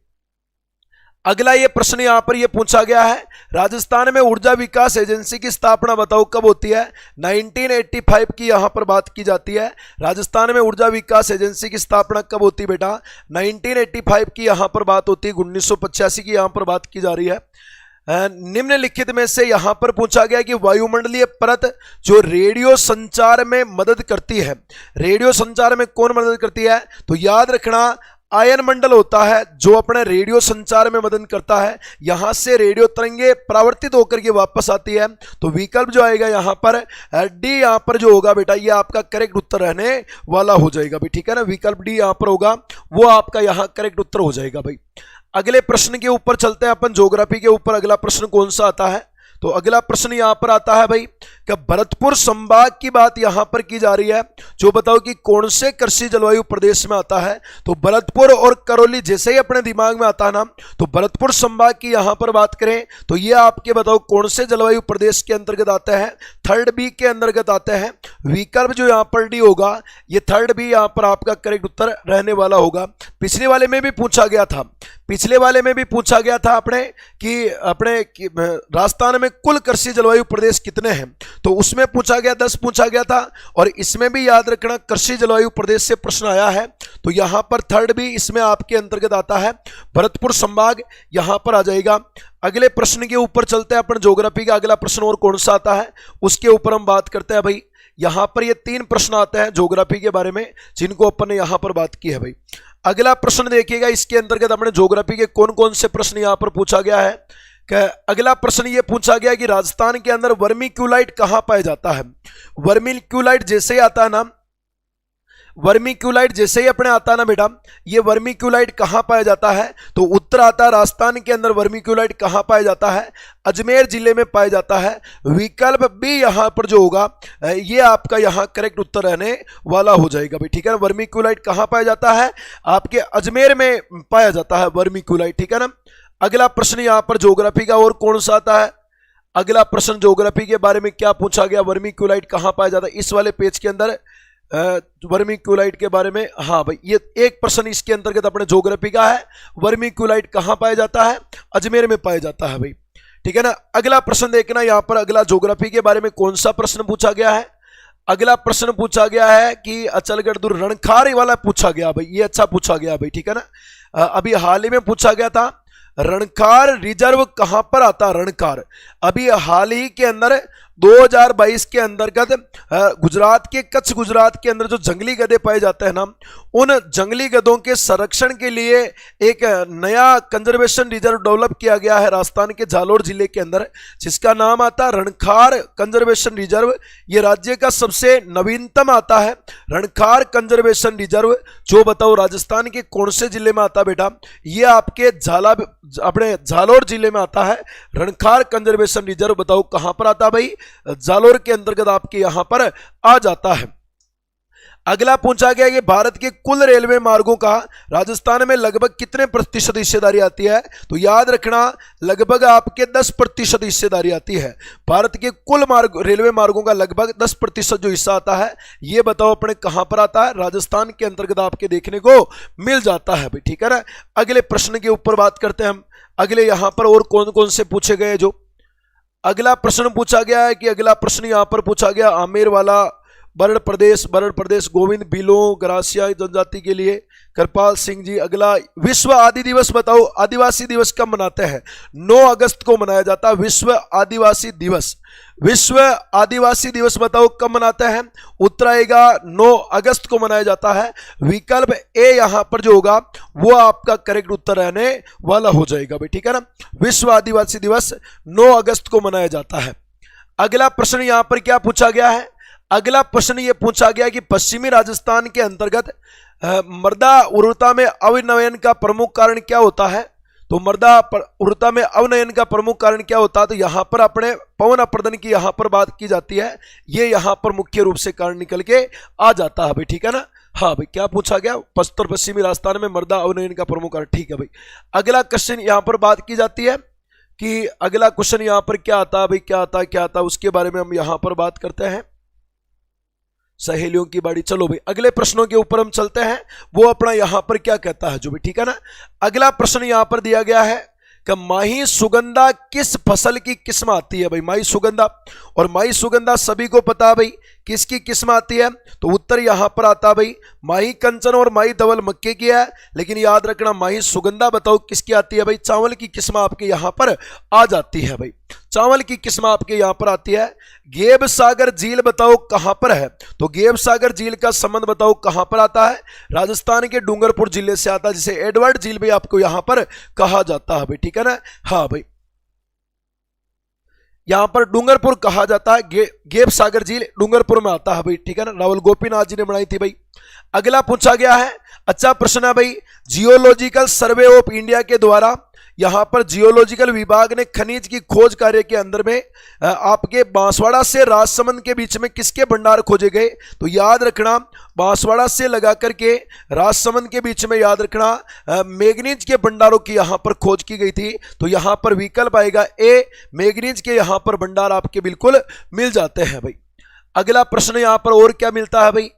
Speaker 2: अगला ये प्रश्न यहां पर ये पूछा गया है, राजस्थान में ऊर्जा विकास एजेंसी की स्थापना बताओ कब होती है? 1985 की यहां पर बात की जाती है। राजस्थान में ऊर्जा विकास एजेंसी की स्थापना कब होती है बेटा? 1985 की यहां पर बात होती है। 1985 की यहां पर बात की जा रही है। निम्नलिखित में से यहां पर पूछा गया कि वायुमंडलीय परत जो रेडियो संचार में मदद करती है, रेडियो संचार में कौन मदद करती है? तो याद रखना आयन मंडल होता है जो अपने रेडियो संचार में मदद करता है। यहां से रेडियो तरंगे परावर्तित होकर के वापस आती है। तो विकल्प जो आएगा यहां पर डी यहां पर जो होगा बेटा ये आपका करेक्ट उत्तर रहने वाला हो जाएगा भाई। ठीक है ना, विकल्प डी यहां पर होगा, वो आपका यहां करेक्ट उत्तर हो जाएगा भाई। अगले प्रश्न के ऊपर चलते हैं अपन। ज्योग्राफी के ऊपर अगला प्रश्न कौन सा आता है? तो अगला प्रश्न यहां पर आता है भाई कि भरतपुर संभाग की बात यहां पर की जा रही है, जो बताओ कि कौन से कृषि जलवायु प्रदेश में आता है? तो भरतपुर और करौली जैसे ही अपने दिमाग में आता है ना, तो भरतपुर संभाग की यहां पर बात करें तो ये आपके बताओ कौन से जलवायु प्रदेश के अंतर्गत आते हैं? थर्ड बी के अंतर्गत आते हैं। विकल्प जो यहां पर डी होगा ये थर्ड बी यहां पर आपका करेक्ट उत्तर रहने वाला होगा। पिछले वाले में भी पूछा गया था, पिछले वाले में भी पूछा गया था अपने राजस्थान में कुल कृषि जलवायु प्रदेश कितने हैं, तो उसमें पूछा गया 10 पूछा गया था। और इसमें भी याद रखना कृषि जलवायु प्रदेश से प्रश्न आया है। तो यहां पर थर्ड भी इसमें आपके अंतर्गत आता है, भरतपुर संभाग यहां पर आ जाएगा। अगले प्रश्न के ऊपर चलते हैं अपन। ज्योग्राफी का अगला प्रश्न और कौन सा आता है उसके ऊपर हम बात करते हैं भाई। यहां पर ये 3 प्रश्न आते हैं ज्योग्राफी के बारे में जिनको अपन ने यहां पर बात की है भाई। अगला प्रश्न देखिएगा, इसके अंतर्गत अपने ज्योग्राफी के कौन कौन से प्रश्न यहां पर पूछा गया है अगला प्रश्न ये पूछा गया कि राजस्थान के अंदर वर्मीक्यूलाइट कहां पाया जाता है। वर्मीक्यूलाइट जैसे ही आता है ना, वर्मीक्यूलाइट जैसे ही अपने आता है ना बेटा, ये वर्मीक्यूलाइट कहां पाया जाता है, तो उत्तर आता है राजस्थान के अंदर वर्मीक्यूलाइट कहां पाया जाता है, अजमेर जिले में पाया जाता है। विकल्प बी यहां पर जो होगा ये आपका यहां करेक्ट उत्तर रहने वाला हो जाएगा भाई, ठीक है ना। वर्मीक्यूलाइट कहां पाया जाता है, आपके अजमेर में पाया जाता है वर्मीक्यूलाइट, ठीक है ना। अगला प्रश्न यहां पर ज्योग्राफी का और कौन सा आता है, अगला प्रश्न ज्योग्राफी के बारे में क्या पूछा गया, वर्मीक्यूलाइट कहां पाया जाता है, इस वाले पेज के अंदर वर्मीक्यूलाइट के बारे में। हाँ भाई, ये एक प्रश्न इसके अंतर्गत अपने ज्योग्राफी का है, वर्मीक्यूलाइट कहां पाया जाता है, अजमेर में पाया जाता है भाई, ठीक है ना। अगला प्रश्न देखना यहां पर, अगला ज्योग्राफी के बारे में कौन सा प्रश्न पूछा गया है। अगला प्रश्न पूछा गया है कि अचलगढ़ दुर्ग रणखार वाला पूछा गया भाई, ये अच्छा पूछा गया भाई, ठीक है ना। अभी हाल ही में पूछा गया था रणखार रिजर्व कहां पर आता है, रणखार अभी हाल ही के अंदर 2022 के अंतर्गत गुजरात के कच्छ गुजरात के अंदर जो जंगली गधे पाए जाते हैं ना, उन जंगली गधों के संरक्षण के लिए एक नया कंजर्वेशन रिजर्व डेवलप किया गया है राजस्थान के जालोर जिले के अंदर, जिसका नाम आता है रणखार कंजर्वेशन रिजर्व। ये राज्य का सबसे नवीनतम आता है रणखार कंजर्वेशन रिजर्व, जो बताओ राजस्थान के कौन से जिले में आता है बेटा, ये आपके अपने जालोर जिले में आता है रणखार कंजर्वेशन रिजर्व। बताओ कहां पर आता है भाई, जालोर के अंतर्गत आपके यहां पर आ जाता है। अगला पूछा गया कि भारत के कुल रेलवे मार्गों का राजस्थान में लगभग कितने प्रतिशत हिस्सेदारी आती है, तो याद रखना लगभग आपके 10% हिस्सेदारी आती है। भारत के कुल रेलवे मार्गों का लगभग 10% जो हिस्सा आता है, ये बताओ अपने कहां पर आता है, राजस्थान के अंतर्गत आपके देखने को मिल जाता है भाई, ठीक है ना। अगले प्रश्न के ऊपर बात करते हैं हम, अगले यहां पर और कौन कौन से पूछे गए। जो अगला प्रश्न पूछा गया है कि अगला प्रश्न यहां पर पूछा गया आमेर वाला बरड़ प्रदेश गोविंद बिलो गरासिया जनजाति के लिए कृपाल सिंह जी। अगला विश्व आदि दिवस बताओ, आदिवासी दिवस कब मनाते हैं, 9 अगस्त को मनाया जाता है विश्व आदिवासी दिवस। विश्व आदिवासी दिवस बताओ कब मनाते हैं, उत्तर आएगा 9 अगस्त को मनाया जाता है। विकल्प ए यहां पर जो होगा वो आपका करेक्ट उत्तर रहने वाला हो जाएगा भाई, ठीक है ना। विश्व आदिवासी दिवस 9 अगस्त को मनाया जाता है। अगला प्रश्न यहां पर क्या पूछा गया है, अगला प्रश्न यह पूछा गया कि पश्चिमी राजस्थान के अंतर्गत मृदा उर्वरता में अवनयन का प्रमुख कारण क्या होता है, तो मृदा उर्वरता में अवनयन का प्रमुख कारण क्या होता है, तो यहां पर अपने पवन अपर्दन की यहां पर बात की जाती है, ये यहां पर मुख्य रूप से कारण निकल के आ जाता है भाई, ठीक है ना। हाँ भाई, क्या पूछा गया, उत्तर पश्चिमी राजस्थान में मृदा अवनयन का प्रमुख कारण, ठीक है भाई। अगला क्वेश्चन यहां पर बात की जाती है कि अगला क्वेश्चन यहां पर क्या आता है भाई, क्या आता है उसके बारे में हम यहां पर बात करते हैं, सहेलियों की बाड़ी। चलो भाई अगले प्रश्नों के ऊपर हम चलते हैं, वो अपना यहां पर क्या कहता है जो भी, ठीक है ना। अगला प्रश्न यहां पर दिया गया है कि माही सुगंधा किस फसल की किस्म आती है भाई, माही सुगंधा। और माही सुगंधा सभी को पता है भाई किसकी किस्म आती है, तो उत्तर यहां पर आता है भाई माही कंचन और माही धवल मक्के की है, लेकिन याद रखना माही सुगंधा बताओ किसकी आती है भाई, चावल की किस्म आपके यहां पर आ जाती है भाई, चावल की किस्म आपके यहां पर आती है। गेब सागर झील बताओ कहां पर है, तो गेब सागर झील का संबंध बताओ कहां पर आता है, राजस्थान के डूंगरपुर जिले से आता है, जिसे एडवर्ड झील भी आपको यहां पर कहा जाता है भाई, ठीक है ना। हाँ भाई, यहां पर डूंगरपुर कहा जाता है, गेब सागर झील डूंगरपुर में आता है भाई, ठीक है ना। रावल गोपीनाथ जी ने बनाई थी भाई। अगला पूछा गया है, अच्छा प्रश्न है भाई, जियोलॉजिकल सर्वे ऑफ इंडिया के द्वारा यहां पर जियोलॉजिकल विभाग ने खनिज की खोज कार्य के अंदर में आपके बांसवाड़ा से राजसमंद के बीच में किसके भंडार खोजे गए, तो याद रखना बांसवाड़ा से लगा करके राजसमंद के बीच में याद रखना मैग्नीज के भंडारों की यहां पर खोज की गई थी, तो यहां पर विकल्प आएगा ए, मैग्नीज के यहां पर भंडार आपके बिल्कुल मिल जाते हैं भाई। अगला प्रश्न यहां पर और क्या मिलता है भाई,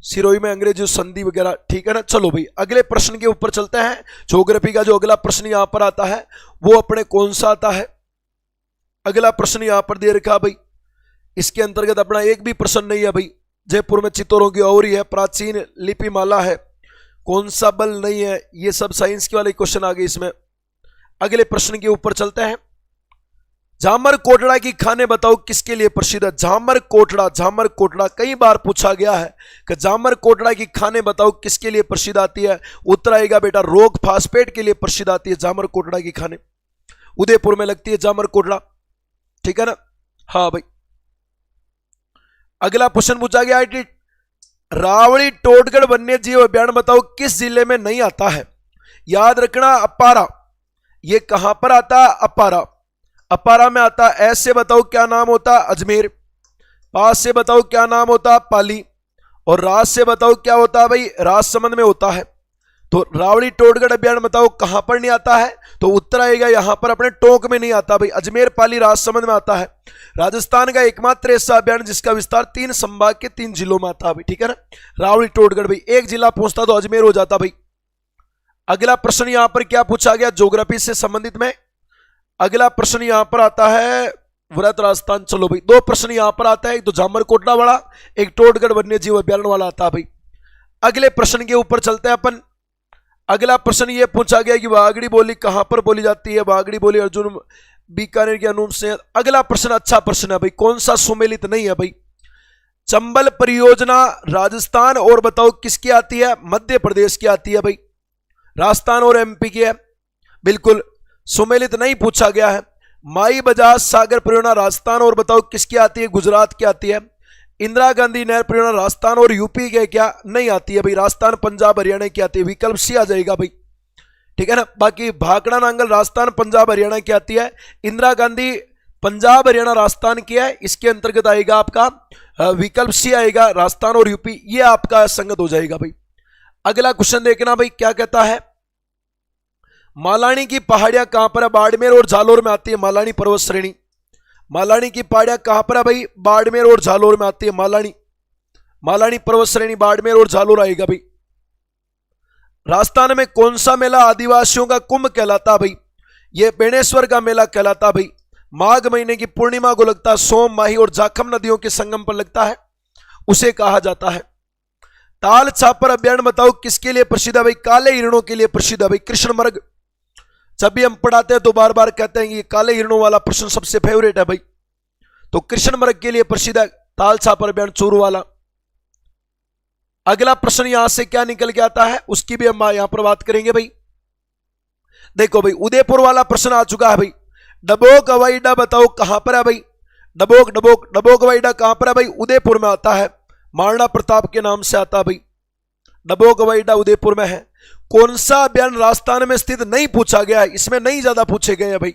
Speaker 2: सिरोही में अंग्रेजी संधि वगैरह, ठीक है ना। चलो भाई अगले प्रश्न के ऊपर चलते हैं। ज्योग्राफी का जो अगला प्रश्न यहां पर आता है वो अपने कौन सा आता है, अगला प्रश्न यहां पर दे रखा भाई, इसके अंतर्गत अपना एक भी प्रश्न नहीं है भाई। जयपुर में चित्तौरों की औरी है, प्राचीन लिपि माला है, कौन सा बल नहीं है, ये सब साइंस के वाले क्वेश्चन आ गए इसमें। अगले प्रश्न के ऊपर चलते हैं। झामर कोटड़ा की खाने बताओ किसके लिए प्रसिद्ध है, झामर कोटड़ा कई बार पूछा गया है कि झामर कोटड़ा की खाने बताओ किसके लिए प्रसिद्ध आती है, उत्तर आएगा बेटा रोग फास्फेट के लिए प्रसिद्ध आती है झामर कोटड़ा की खाने। उदयपुर में लगती है जामर कोटड़ा, ठीक है ना। हाँ भाई, अगला क्वेश्चन पूछा गया है, रावड़ी टोटगढ़ वन्य जीव अभ्यारण्य बताओ किस जिले में नहीं आता है। याद रखना, अपारा, ये कहां पर आता है, अपारा, अपारा में आता है। ऐसे बताओ क्या नाम होता है, अजमेर। पास से बताओ क्या नाम होता है, पाली। और राज से बताओ क्या होता है भाई, राजसमंद में होता है। तो रावड़ी टोटगढ़ अभ्यारण्य बताओ कहां पर नहीं आता है, तो उत्तर आएगा यहां पर अपने टोंक में नहीं आता भाई, अजमेर पाली राजसमंद में आता है। राजस्थान का एकमात्र ऐसा अभ्यारण्य जिसका विस्तार 3 संभाग के 3 जिलों में आता है भाई, ठीक है ना। रावड़ी टोटगढ़ भाई, एक जिला पहुंचता तो अजमेर हो जाता भाई। अगला प्रश्न यहां पर क्या पूछा गया, ज्योग्राफी से संबंधित में। अगला प्रश्न यहां पर आता है व्रत राजस्थान। चलो भाई, 2 प्रश्न यहां पर आता है, एक तो जामर कोटड़ा वाला, एक टोटगढ़ वन्य जीव अभ्यारण्य वाला आता है भाई। अगले प्रश्न के ऊपर चलते हैं अपन। अगला प्रश्न यह पूछा गया कि वागड़ी बोली कहां पर बोली जाती है। वागड़ी बोली अर्जुन बीकानेर के अनूप से। अगला प्रश्न अच्छा प्रश्न है भाई, कौन सा सुमेलित नहीं है भाई। चंबल परियोजना राजस्थान और बताओ किसकी आती है, मध्य प्रदेश की आती है भाई। राजस्थान और एमपी की है, बिल्कुल सुमेलित नहीं पूछा गया है। माई बजाज सागर परियोजना राजस्थान और बताओ किसकी आती है, गुजरात की आती है। इंदिरा गांधी नहर परियोजना राजस्थान और यूपी के क्या नहीं आती है भाई, राजस्थान पंजाब हरियाणा की आती है, विकल्प सी आ जाएगा भाई, ठीक है ना। बाकी भाखड़ा नांगल राजस्थान पंजाब हरियाणा की आती है, इंदिरा गांधी पंजाब हरियाणा राजस्थान की है, इसके अंतर्गत आएगा आपका विकल्प सी आएगा, राजस्थान और यूपी, ये आपका संगत हो जाएगा भाई। अगला क्वेश्चन देखना भाई क्या कहता है, मालानी की पहाड़ियां कहां पर है, बाड़मेर और जालोर में आती है मालानी पर्वत श्रेणी। मालानी की पहाड़ियां कहां पर है भाई, बाड़मेर और जालोर में आती है मालानी, मालानी पर्वत श्रेणी बाड़मेर और जालोर आएगा भाई। राजस्थान में कौन सा मेला आदिवासियों का कुंभ कहलाता भाई, यह बेणेश्वर का मेला कहलाता भाई। माघ महीने की पूर्णिमा को लगता है, सोम माही और जाखम नदियों के संगम पर लगता है, उसे कहा जाता है। ताल छापर अभ्यारण्य बताओ किसके लिए प्रसिद्ध है भाई, काले हिरणों के लिए प्रसिद्ध है भाई, कृष्णमर्ग। जब भी हम पढ़ाते हैं तो बार बार कहते हैं कि काले हिरणों वाला प्रश्न सबसे फेवरेट है भाई, तो कृष्णमर्ग के लिए प्रसिद्ध है ताल छापर अभ्यारण्य चूरू वाला। अगला प्रश्न यहां से क्या निकल के आता है उसकी भी हम यहां पर बात करेंगे भाई। देखो भाई, उदयपुर वाला प्रश्न आ चुका है भाई, डबोक हवाई अड्डा बताओ कहां पर है भाई, डबोक डबोक डबोक हवाई अड्डा कहां पर है भाई, उदयपुर में आता है, महाराणा प्रताप के नाम से आता है भाई, डबोक हवाई अड्डा उदयपुर में है। कौन सा अभ्यारण्य राजस्थान में स्थित नहीं पूछा गया है, इसमें नहीं ज्यादा पूछे गए हैं भाई।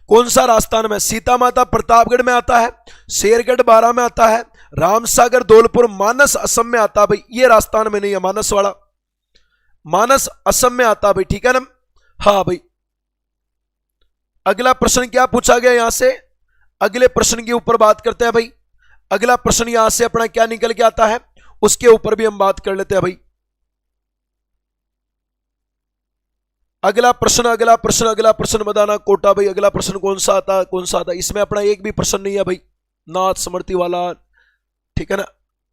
Speaker 2: कौन सा राजस्थान में, सीता माता प्रतापगढ़ में आता है, शेरगढ़ बारां में आता है, रामसागर धौलपुर मानस असम में आता है भाई, ये राजस्थान में नहीं है, मानस वाला मानस असम में आता है भाई, ठीक है ना। हाँ भाई, अगला प्रश्न क्या पूछा गया यहां से, अगले प्रश्न के ऊपर बात करते हैं भाई। अगला प्रश्न यहां से अपना क्या निकल के आता है उसके ऊपर भी हम बात कर लेते हैं भाई। अगला प्रश्न अगला प्रश्न अगला प्रश्न बताना कोटा भाई, अगला प्रश्न कौन सा आता कौन सा आता, इसमें अपना एक भी प्रश्न नहीं है भाई, नाथ स्मृति वाला, ठीक है ना।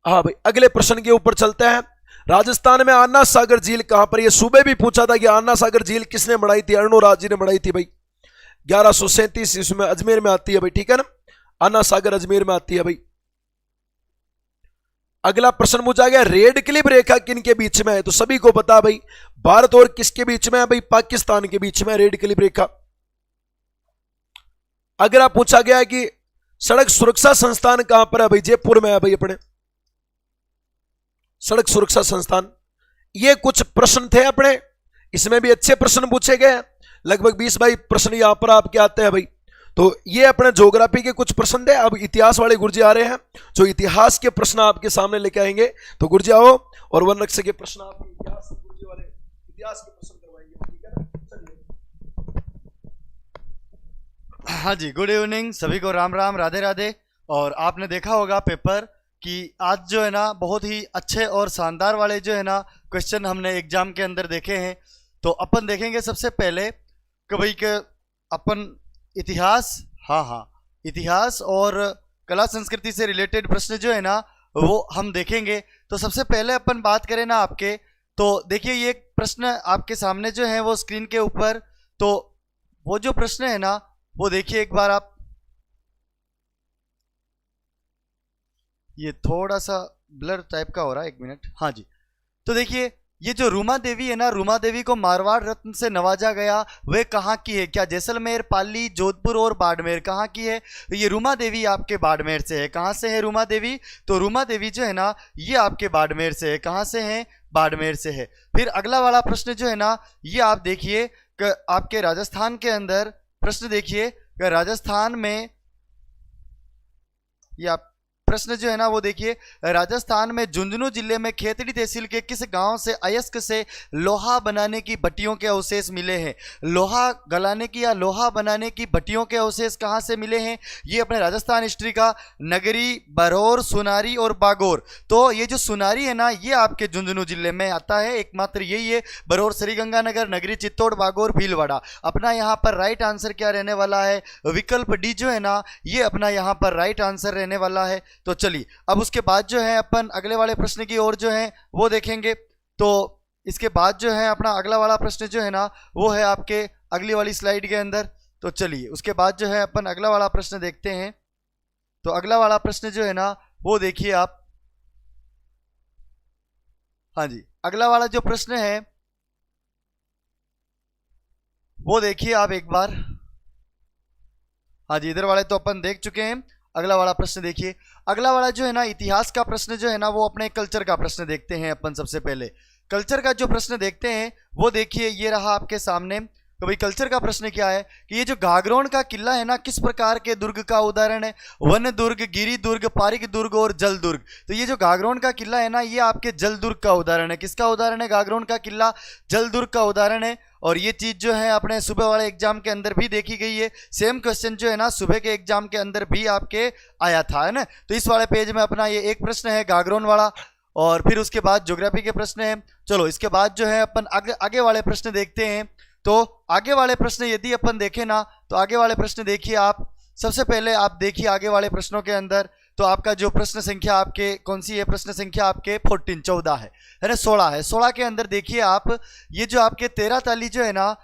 Speaker 2: हाँ भाई, अगले प्रश्न के ऊपर चलते हैं। राजस्थान में आना सागर झील कहां पर, यह सुबह भी पूछा था कि आना सागर झील किसने बनाई थी, अर्णोराज जी ने बनाई थी भाई, 1137 इसमें अजमेर में आती है भाई, ठीक है ना। आना सागर अजमेर में आती है भाई। अगला प्रश्न पूछा गया, रेड क्लिफ रेखा किन के बीच में है, तो सभी को पता भाई, भारत और किसके बीच में है भाई, पाकिस्तान के बीच में रेड क्लिफ रेखा। अगला पूछा गया कि सड़क सुरक्षा संस्थान कहां पर है भाई, जयपुर में है भाई अपने सड़क सुरक्षा संस्थान। ये कुछ प्रश्न थे अपने, इसमें भी अच्छे प्रश्न पूछे गए, लगभग 20-22 प्रश्न यहां पर आपके आते हैं भाई। तो ये अपने ज्योग्राफी के कुछ प्रश्न थे। अब इतिहास वाले गुरुजी आ रहे हैं जो इतिहास के प्रश्न आपके सामने लेके आएंगे, तो गुरुजी आओ और वन नक्शे के प्रश्न आपके इतिहास गुरुजी वाले इतिहास के प्रश्न करवाएंगे, ठीक है ना। चलिए।
Speaker 3: हाँ जी, गुड इवनिंग सभी को, राम राम, राधे राधे। और आपने देखा होगा पेपर कि आज जो है ना बहुत ही अच्छे और शानदार वाले जो है ना क्वेश्चन हमने एग्जाम के अंदर देखे हैं। तो अपन देखेंगे सबसे पहले कि भाई के अपन इतिहास, हाँ इतिहास और कला संस्कृति से रिलेटेड प्रश्न जो है ना वो हम देखेंगे। तो सबसे पहले अपन बात करें ना आपके, तो देखिए ये एक प्रश्न आपके सामने जो है वो स्क्रीन के ऊपर, तो वो जो प्रश्न है ना वो देखिए एक बार आप, ये थोड़ा सा ब्लर टाइप का हो रहा है, 1 मिनट, हाँ जी। तो देखिए ये जो रूमा देवी है ना, रूमा देवी को मारवाड़ रत्न से नवाजा गया, वह कहाँ की है? क्या जैसलमेर, पाली, जोधपुर और बाड़मेर कहाँ की है? तो ये रूमा देवी आपके बाड़मेर से है। कहाँ से है रूमा देवी? तो रूमा देवी जो है ना, ये आपके बाड़मेर से है। कहाँ से है? बाड़मेर से है। फिर अगला वाला प्रश्न जो है ना, ये आप देखिए कि आपके राजस्थान के अंदर प्रश्न देखिए कि राजस्थान में, ये आप प्रश्न जो है ना वो देखिए, राजस्थान में झुंझुनू जिले में खेतड़ी तहसील के किस गांव से अयस्क से लोहा बनाने की भट्टियों के अवशेष मिले हैं? लोहा गलाने की या लोहा बनाने की भट्टियों के अवशेष कहां से मिले हैं? ये अपने राजस्थान हिस्ट्री का नगरी, बरौर, सुनारी और बागौर। तो ये जो सुनारी है ना, ये आपके झुंझुनू जिले में आता है, एकमात्र यही है। बरौर श्रीगंगानगर, नगरी चित्तौड़, बागौर, भीलवाड़ा। अपना यहाँ पर राइट आंसर क्या रहने वाला है? विकल्प डी जो है ना, ये अपना यहाँ पर राइट आंसर रहने वाला है। तो चलिए अब उसके बाद जो है अपन अगले वाले प्रश्न की ओर जो है वो देखेंगे। तो इसके बाद जो है अपना अगला वाला प्रश्न जो है ना, वो है आपके अगली वाली स्लाइड के अंदर। तो चलिए उसके बाद जो है अपन अगला वाला प्रश्न देखते हैं। तो अगला वाला प्रश्न जो है ना, वो देखिए आप। हाँ जी, अगला वाला जो प्रश्न है वो देखिए आप एक बार। हाँ जी, इधर वाले तो अपन देख चुके हैं। अगला वाला प्रश्न देखिए। अगला वाला जो है ना, इतिहास का प्रश्न जो है ना, वो अपने कल्चर का प्रश्न देखते हैं अपन। सबसे पहले कल्चर का जो प्रश्न देखते हैं वो देखिए, ये रहा आपके सामने। तो भाई कल्चर का प्रश्न क्या है कि ये जो घाघरोन का किला है ना, किस प्रकार के दुर्ग का उदाहरण है? वन दुर्ग, गिरी दुर्ग, पारिक दुर्ग और जल दुर्ग। तो ये जो घाघरोन का किला है ना, ये आपके जल दुर्ग का उदाहरण है। किसका उदाहरण है? घाघरोन का किला जल दुर्ग का उदाहरण है। और ये चीज जो है अपने सुबह वाले एग्जाम के अंदर भी देखी गई है। सेम क्वेश्चन जो है ना सुबह के एग्जाम के अंदर भी आपके आया था, है ना। तो इस वाले पेज में अपना ये एक प्रश्न है घाघरोन वाला, और फिर उसके बाद ज्योग्राफी के प्रश्न है। चलो इसके बाद जो है अपन आगे वाले प्रश्न देखते हैं। तो आगे वाले प्रश्न यदि अपन देखें ना, तो आगे वाले प्रश्न देखिए आप। सबसे पहले आप देखिए आगे वाले प्रश्नों के अंदर, तो आपका जो प्रश्न संख्या आपके कौन सी है? प्रश्न संख्या आपके 14 है ना, 16 है। 16 के अंदर देखिए आप, ये जो आपके 13 ताली जो है ना,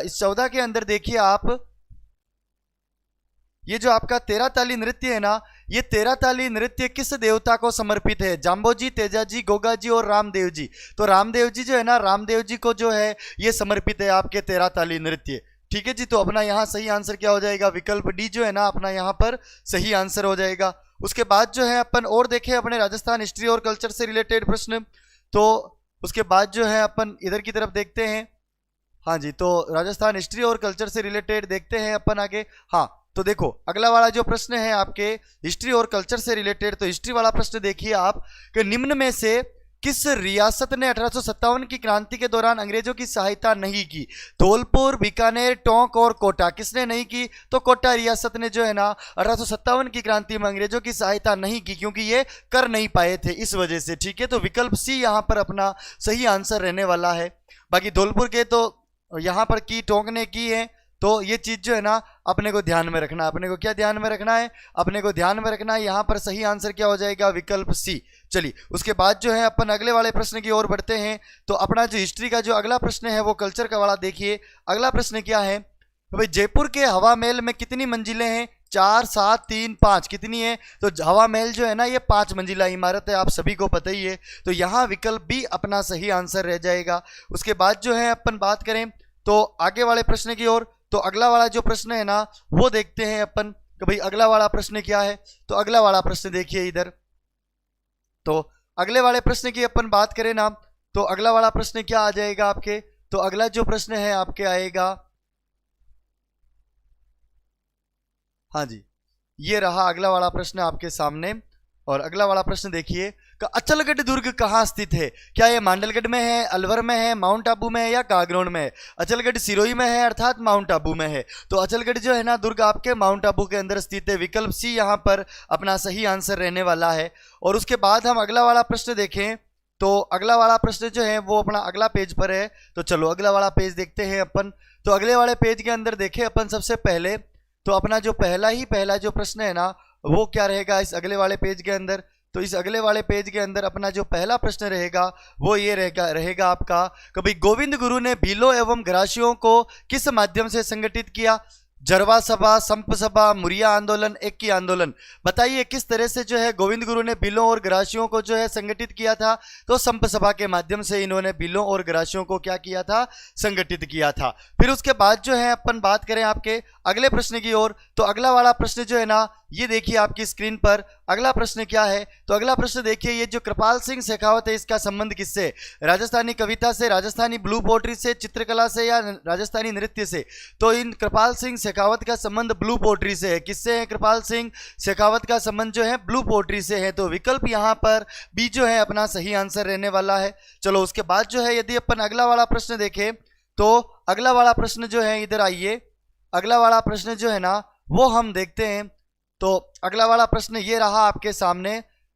Speaker 3: इस 14 के अंदर देखिए आप, ये जो आपका 13 ताली नृत्य है ना, ये 13 ताली नृत्य किस देवता को समर्पित है? जाम्बोजी, तेजाजी, गोगाजी और रामदेव जी। तो रामदेव जी जो है ना, रामदेव जी को जो है ये समर्पित है आपके 13 ताली नृत्य। ठीक है जी। तो अपना यहाँ सही आंसर क्या हो जाएगा? विकल्प डी जो है ना अपना यहाँ पर सही आंसर हो जाएगा। उसके बाद जो है अपन और देखें अपने राजस्थान हिस्ट्री और कल्चर से रिलेटेड प्रश्न। तो उसके बाद जो है अपन इधर की तरफ देखते हैं। हाँ जी, तो राजस्थान हिस्ट्री और कल्चर से रिलेटेड देखते हैं अपन आगे। हाँ, तो देखो अगला वाला जो प्रश्न है आपके हिस्ट्री और कल्चर से रिलेटेड, तो हिस्ट्री वाला प्रश्न देखिए आप कि निम्न में से किस रियासत ने 1857 की क्रांति के दौरान अंग्रेजों की सहायता नहीं की? धौलपुर, बीकानेर, टोंक और कोटा। किसने नहीं की? तो कोटा रियासत ने जो है ना 1857 की क्रांति में अंग्रेजों की सहायता नहीं की, क्योंकि ये कर नहीं पाए थे, इस वजह से। ठीक है, तो विकल्प सी यहाँ पर अपना सही आंसर रहने वाला है। बाकी धौलपुर के तो यहाँ पर की, टोंक ने की है। तो ये चीज जो है ना अपने को ध्यान में रखना है। अपने को क्या ध्यान में रखना है? अपने को ध्यान में रखना है यहाँ पर सही आंसर क्या हो जाएगा? विकल्प सी। चलिए उसके बाद जो है अपन अगले वाले प्रश्न की ओर बढ़ते हैं। तो अपना जो हिस्ट्री का जो अगला प्रश्न है वो कल्चर का वाला देखिए। अगला प्रश्न क्या है? तो भाई जयपुर के हवा महल में कितनी मंजिलें हैं? 4, 7, 3, 5 कितनी है? तो हवा महल जो है ना ये 5 मंजिला इमारत है, आप सभी को पता ही है। तो यहाँ विकल्प भी अपना सही आंसर रह जाएगा। उसके बाद जो है अपन बात करें तो आगे वाले प्रश्न की ओर, तो अगला वाला जो प्रश्न है ना वो देखते हैं अपन कि भाई अगला वाला प्रश्न क्या है। तो अगला वाला प्रश्न देखिए इधर। तो अगले वाले प्रश्न की अपन बात करें ना, तो अगला वाला प्रश्न क्या आ जाएगा आपके? तो अगला जो प्रश्न है आपके आएगा, हाँ जी, ये रहा अगला वाला प्रश्न आपके सामने। और अगला वाला प्रश्न देखिए कि अचलगढ़ दुर्ग कहाँ स्थित है? क्या ये मांडलगढ़ में है, अलवर में है, माउंट आबू में है या कागरोन में है? अचलगढ़ सिरोही में है, अर्थात माउंट आबू में है। तो अचलगढ़ जो है ना दुर्ग आपके माउंट आबू के अंदर स्थित है। विकल्प सी यहाँ पर अपना सही आंसर रहने वाला है। और उसके बाद हम अगला वाला प्रश्न देखें, तो अगला वाला प्रश्न जो है वो अपना अगला पेज पर है। तो चलो अगला वाला पेज देखते हैं अपन। तो अगले वाले पेज के अंदर देखें अपन सबसे पहले, तो अपना जो पहला जो प्रश्न है ना वो क्या रहेगा इस अगले वाले पेज के अंदर? तो इस अगले वाले पेज के अंदर अपना जो पहला प्रश्न रहेगा वो ये रहेगा आपका, कभी गोविंद गुरु ने भीलों एवं घरासियों को किस माध्यम से संगठित किया? जरवा सभा, संप सभा, मुरिया आंदोलन, एक की आंदोलन। बताइए किस तरह से जो है गोविंद गुरु ने भीलों और ग्रासियों को जो है संगठित किया था? तो संप सभा के माध्यम से इन्होंने भीलों और ग्रासियों को क्या किया था? संगठित किया था। फिर उसके बाद जो है अपन बात करें आपके अगले प्रश्न की ओर, तो अगला वाला प्रश्न जो है ना, ये देखिए आपकी स्क्रीन पर अगला प्रश्न क्या है। तो अगला प्रश्न देखिए, ये जो कृपाल सिंह शेखावत है इसका संबंध किससे? राजस्थानी कविता से, राजस्थानी ब्लू पोट्री से, चित्रकला से या राजस्थानी नृत्य से? तो इन कृपाल सिंह शेखावत का संबंध ब्लू पोट्री से है। किससे है कृपाल सिंह शेखावत का संबंध जो है? ब्लू पोट्री से है। तो विकल्प यहाँ पर बी जो है अपना सही आंसर रहने वाला है। चलो उसके बाद जो है यदि अपन अगला वाला प्रश्न देखें, तो अगला वाला प्रश्न जो है, इधर आइए, अगला वाला प्रश्न जो है ना वो हम देखते हैं। तो अगला वाला प्रश्न ये रहा आपके सामने,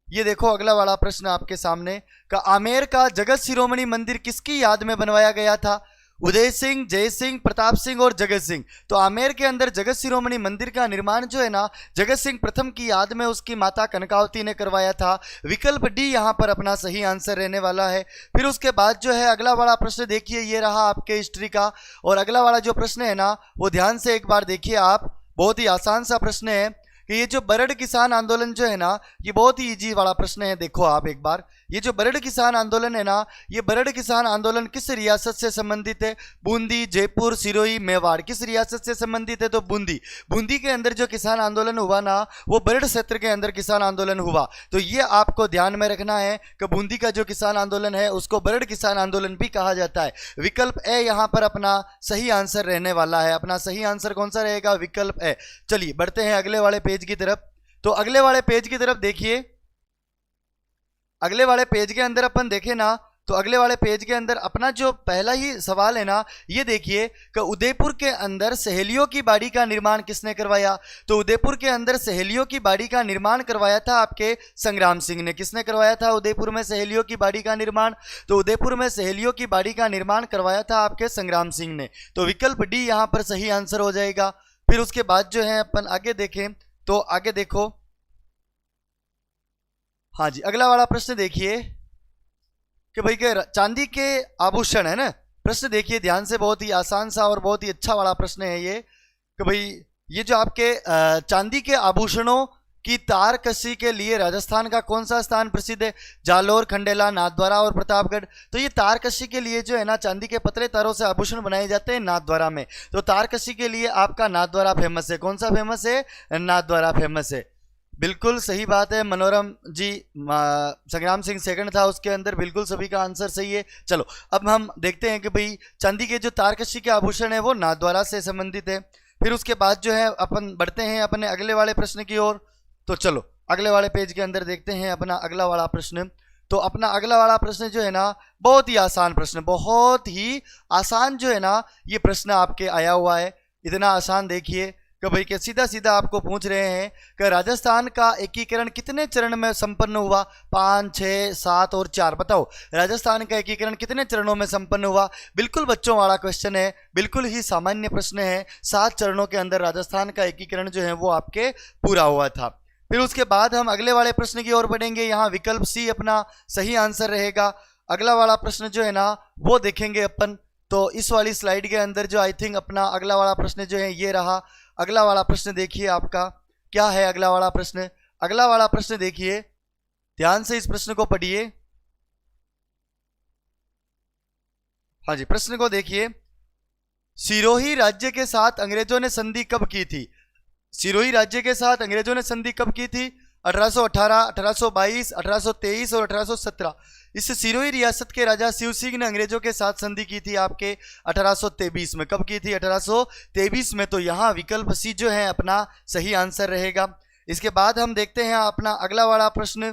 Speaker 3: ये देखो अगला वाला प्रश्न आपके सामने का, आमेर का जगत शिरोमणि मंदिर किसकी याद में बनवाया गया था? उदय सिंह, जय सिंह, प्रताप सिंह और जगत सिंह। तो आमेर के अंदर जगत शिरोमणि मंदिर का निर्माण जो है ना जगत सिंह प्रथम की याद में उसकी माता कनकावती ने करवाया था। विकल्प डी यहाँ पर अपना सही आंसर रहने वाला है। फिर उसके बाद जो है अगला वाला प्रश्न देखिए, ये रहा आपके हिस्ट्री का। और अगला वाला जो प्रश्न है ना वो ध्यान से एक बार देखिए आप, बहुत ही आसान सा प्रश्न है कि ये जो बरड़ किसान आंदोलन जो है ना, ये बहुत ही इजी वाला प्रश्न है। देखो आप एक बार, ये जो बरड़ किसान आंदोलन है ना, ये बरड़ किसान आंदोलन किस रियासत से संबंधित है? बूंदी, जयपुर, सिरोही, मेवाड़। किस रियासत से संबंधित है? तो बूंदी। बूंदी के अंदर जो किसान आंदोलन हुआ ना वो बरड़ क्षेत्र के अंदर किसान आंदोलन हुआ। तो ये आपको ध्यान में रखना है कि बूंदी का जो किसान आंदोलन है उसको बरड़ किसान आंदोलन भी कहा जाता है। विकल्प ए यहाँ पर अपना सही आंसर रहने वाला है। अपना सही आंसर कौन सा रहेगा? विकल्प ए। चलिए बढ़ते हैं अगले वाले पेज की तरफ। तो अगले वाले पेज की तरफ देखिए, अगले वाले पेज के अंदर अपन देखें ना, तो अगले वाले पेज के अंदर अपना जो पहला ही सवाल है ना, ये देखिए कि उदयपुर के अंदर सहेलियों की बाड़ी का निर्माण किसने करवाया? तो उदयपुर के अंदर सहेलियों की बाड़ी का निर्माण करवाया था आपके संग्राम सिंह ने। किसने करवाया था उदयपुर में सहेलियों की बाड़ी का निर्माण? तो उदयपुर में सहेलियों की बाड़ी का निर्माण करवाया था आपके संग्राम सिंह ने। तो विकल्प डी यहाँ पर सही आंसर हो जाएगा। फिर उसके बाद जो है अपन आगे देखें, तो आगे देखो, हाँ जी, अगला वाला प्रश्न देखिए कि भाई के चांदी के आभूषण है ना, प्रश्न देखिए ध्यान से, बहुत ही आसान सा और बहुत ही अच्छा वाला प्रश्न है ये कि भाई ये जो आपके चांदी के आभूषणों की तार कसी के लिए राजस्थान का कौन सा स्थान प्रसिद्ध है? जालोर, खंडेला, नाथद्वारा और प्रतापगढ़। तो ये तार कसी के लिए जो है ना चांदी के पतले तारों से आभूषण बनाए जाते हैं नाथद्वारा में। तो तार कसी के लिए आपका नाथद्वारा फेमस है। कौन सा फेमस है? नाथद्वारा फेमस है। बिल्कुल सही बात है मनोरम जी, संग्राम सिंह सेकंड था उसके अंदर, बिल्कुल सभी का आंसर सही है। चलो अब हम देखते हैं कि भाई चांदी के जो तारकशी के आभूषण है वो नाथद्वारा से संबंधित है। फिर उसके बाद जो है अपन बढ़ते हैं अपने अगले वाले प्रश्न की ओर। तो चलो अगले वाले पेज के अंदर देखते हैं अपना अगला वाला प्रश्न। तो अपना अगला वाला प्रश्न जो है ना बहुत ही आसान प्रश्न, बहुत ही आसान जो है ना ये प्रश्न आपके आया हुआ है। इतना आसान देखिए कि भाई के सीधा सीधा आपको पूछ रहे हैं कि राजस्थान का एकीकरण कितने चरण में संपन्न हुआ? 5, 6, 7 और 4। बताओ राजस्थान का एकीकरण कितने चरणों में संपन्न हुआ? बिल्कुल बच्चों वाला क्वेश्चन है, बिल्कुल ही सामान्य प्रश्न है। 7 चरणों के अंदर राजस्थान का एकीकरण जो है वो आपके पूरा हुआ था। फिर उसके बाद हम अगले वाले प्रश्न की ओर बढ़ेंगे। यहाँ विकल्प सी अपना सही आंसर रहेगा। अगला वाला प्रश्न जो है ना वो देखेंगे अपन। तो इस वाली स्लाइड के अंदर जो आई थिंक अपना अगला वाला प्रश्न जो है ये रहा। अगला वाला प्रश्न देखिए आपका क्या है। अगला वाला प्रश्न, अगला वाला प्रश्न देखिए, ध्यान से इस प्रश्न को पढ़िए। हाँ जी, प्रश्न को देखिए। सिरोही राज्य के साथ अंग्रेजों ने संधि कब की थी? सिरोही राज्य के साथ अंग्रेजों ने संधि कब की थी? 1818, 1822, 1823 और 1817। इस सिरोही रियासत के राजा शिव सिंह ने अंग्रेजों के साथ संधि की थी आपके 1823 में। कब की थी? 1823 में। तो यहाँ विकल्प सी जो है अपना सही आंसर रहेगा। इसके बाद हम देखते हैं अपना अगला वाला प्रश्न।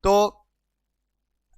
Speaker 3: तो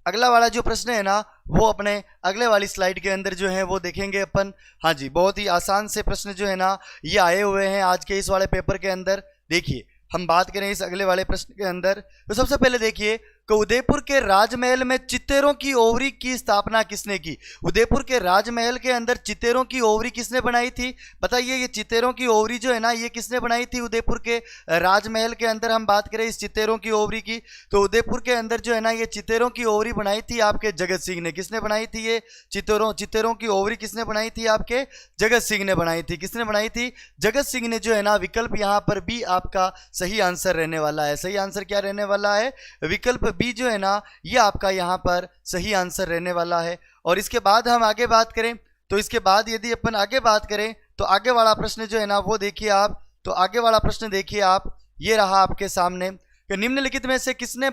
Speaker 3: अगला वाला जो प्रश्न है ना वो अपने अगले वाली स्लाइड के अंदर जो है वो देखेंगे अपन। हाँ जी, बहुत ही आसान से प्रश्न जो है ना ये आए हुए हैं आज के इस वाले पेपर के अंदर। देखिए हम बात करें इस अगले वाले प्रश्न के अंदर, तो सबसे पहले देखिए कि उदयपुर के राजमहल में चितेरों की ओवरी की स्थापना किसने की? उदयपुर के राजमहल के अंदर चितेरों की ओवरी किसने बनाई थी? बताइए, ये चितेरों की ओवरी जो है ना, ये किसने बनाई थी? उदयपुर के राजमहल के अंदर हम बात करें इस चितेरों की ओवरी की, तो उदयपुर के अंदर जो है ना, ये चितेरों की ओवरी बनाई थी आपके जगत सिंह ने। किसने बनाई थी ये चितेरों की ओवरी? किसने बनाई थी? आपके जगत सिंह ने बनाई थी। किसने बनाई थी? जगत सिंह ने जो है ना। विकल्प यहां पर बी आपका सही आंसर रहने वाला है। सही आंसर क्या रहने वाला है? विकल्प बी जो है ना, ये आपका यहां पर सही आंसर रहने वाला है। और इसके बाद हम आगे बात करें, तो इसके बाद यदि अपन आगे बात करें तो आगे वाला प्रश्न जो है ना, वो देखिए आप। तो आगे वाला प्रश्न देखिए आप, ये रहा आपके सामने कि निम्नलिखित में से किसने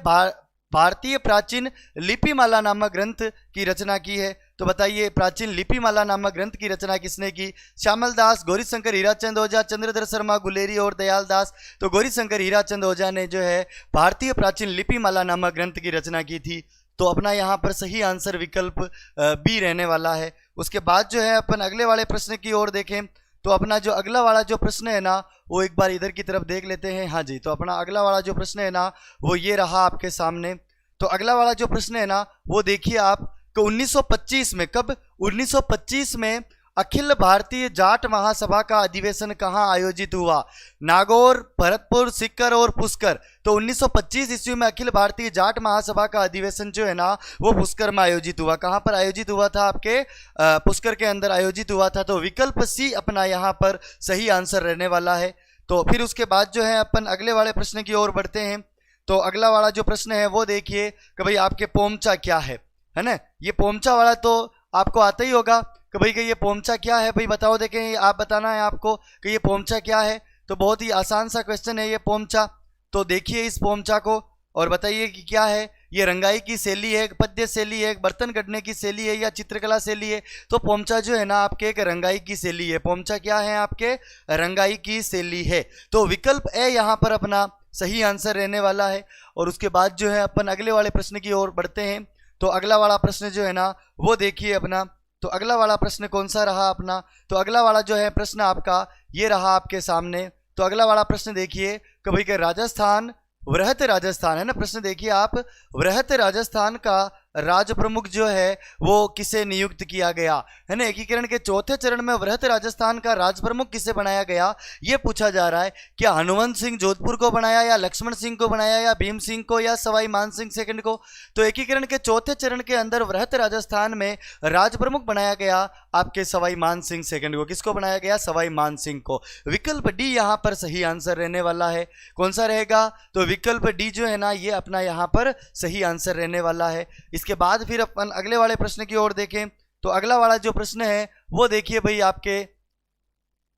Speaker 3: भारतीय प्राचीन लिपिमाला नामक ग्रंथ की रचना की है? तो बताइए, प्राचीन लिपिमाला नामक ग्रंथ की रचना किसने की? श्यामल दास, गौरीशंकर हीराचंद ओझा, चंद्रधर शर्मा गुलेरी और दयाल दास। तो गौरीशंकर हीराचंद ओझा ने जो है भारतीय प्राचीन लिपिमाला नामक ग्रंथ की रचना की थी। तो अपना यहाँ पर सही आंसर विकल्प बी रहने वाला है। उसके बाद जो है अपन अगले वाले प्रश्न की ओर देखें, तो अपना जो अगला वाला जो प्रश्न है ना, वो एक बार इधर की तरफ देख लेते हैं। हाँ जी, तो अपना अगला वाला जो प्रश्न है ना, वो ये रहा आपके सामने। तो अगला वाला जो प्रश्न है ना, वो देखिए आप कि 1925 में, कब? 1925 में अखिल भारतीय जाट महासभा का अधिवेशन कहाँ आयोजित हुआ? नागौर, भरतपुर, सीकर और पुष्कर। तो 1925 ईस्वी में अखिल भारतीय जाट महासभा का अधिवेशन जो है ना, वो पुष्कर में आयोजित हुआ। कहाँ पर आयोजित हुआ था? आपके पुष्कर के अंदर आयोजित हुआ था। तो विकल्प सी अपना यहाँ पर सही आंसर रहने वाला है। तो फिर उसके बाद जो है अपन अगले वाले प्रश्न की ओर बढ़ते हैं। तो अगला वाला जो प्रश्न है वो देखिए कि भाई आपके पोमचा क्या है ना? ये पोमचा वाला तो आपको आता ही होगा कि भाई कि ये पोमचा क्या है। भाई बताओ, देखें, आप बताना है आपको कि ये पोमचा क्या है। तो बहुत ही आसान सा क्वेश्चन है ये पोमचा। तो देखिए इस पोमचा को और बताइए कि क्या है। ये रंगाई की शैली है, पद्य शैली है, बर्तन गढ़ने की शैली है या चित्रकला शैली है? तो पोमचा जो है ना आपके एक रंगाई की शैली है। पोमचा क्या है? आपके रंगाई की शैली है। तो विकल्प ए यहाँ पर अपना सही आंसर रहने वाला है। और उसके बाद जो है अपन अगले वाले प्रश्न की ओर बढ़ते हैं। तो अगला वाला प्रश्न जो है ना, वो देखिए अपना। तो अगला वाला प्रश्न कौन सा रहा अपना? तो अगला वाला जो है प्रश्न आपका ये रहा आपके सामने। तो अगला वाला प्रश्न देखिए कि भाई कि राजस्थान, वृहत राजस्थान है ना, प्रश्न देखिए आप। वृहत राजस्थान का राज प्रमुख जो है वो किसे नियुक्त किया गया है ना? एकीकरण के चौथे चरण में वृहत राजस्थान का राज प्रमुख किसे बनाया गया, ये पूछा जा रहा है। क्या हनुवंत सिंह जोधपुर को बनाया, या लक्ष्मण सिंह को बनाया, या भीम सिंह को, या सवाई मान सिंह सेकंड को? तो एकीकरण के चौथे चरण के अंदर वृहत राजस्थान में राज प्रमुख बनाया गया आपके सवाई मान सिंह सेकंड को। किसको बनाया गया? सवाई मान सिंह को। विकल्प डी यहाँ पर सही आंसर रहने वाला है। कौन सा रहेगा? तो विकल्प डी जो है ना, ये अपना यहाँ पर सही आंसर रहने वाला है। इसके बाद फिर अपन अगले वाले प्रश्न की ओर देखें। तो अगला वाला जो प्रश्न है वो देखिए भाई आपके।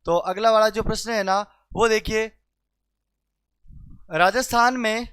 Speaker 3: तो अगला वाला जो प्रश्न है ना, वो देखिए राजस्थान में,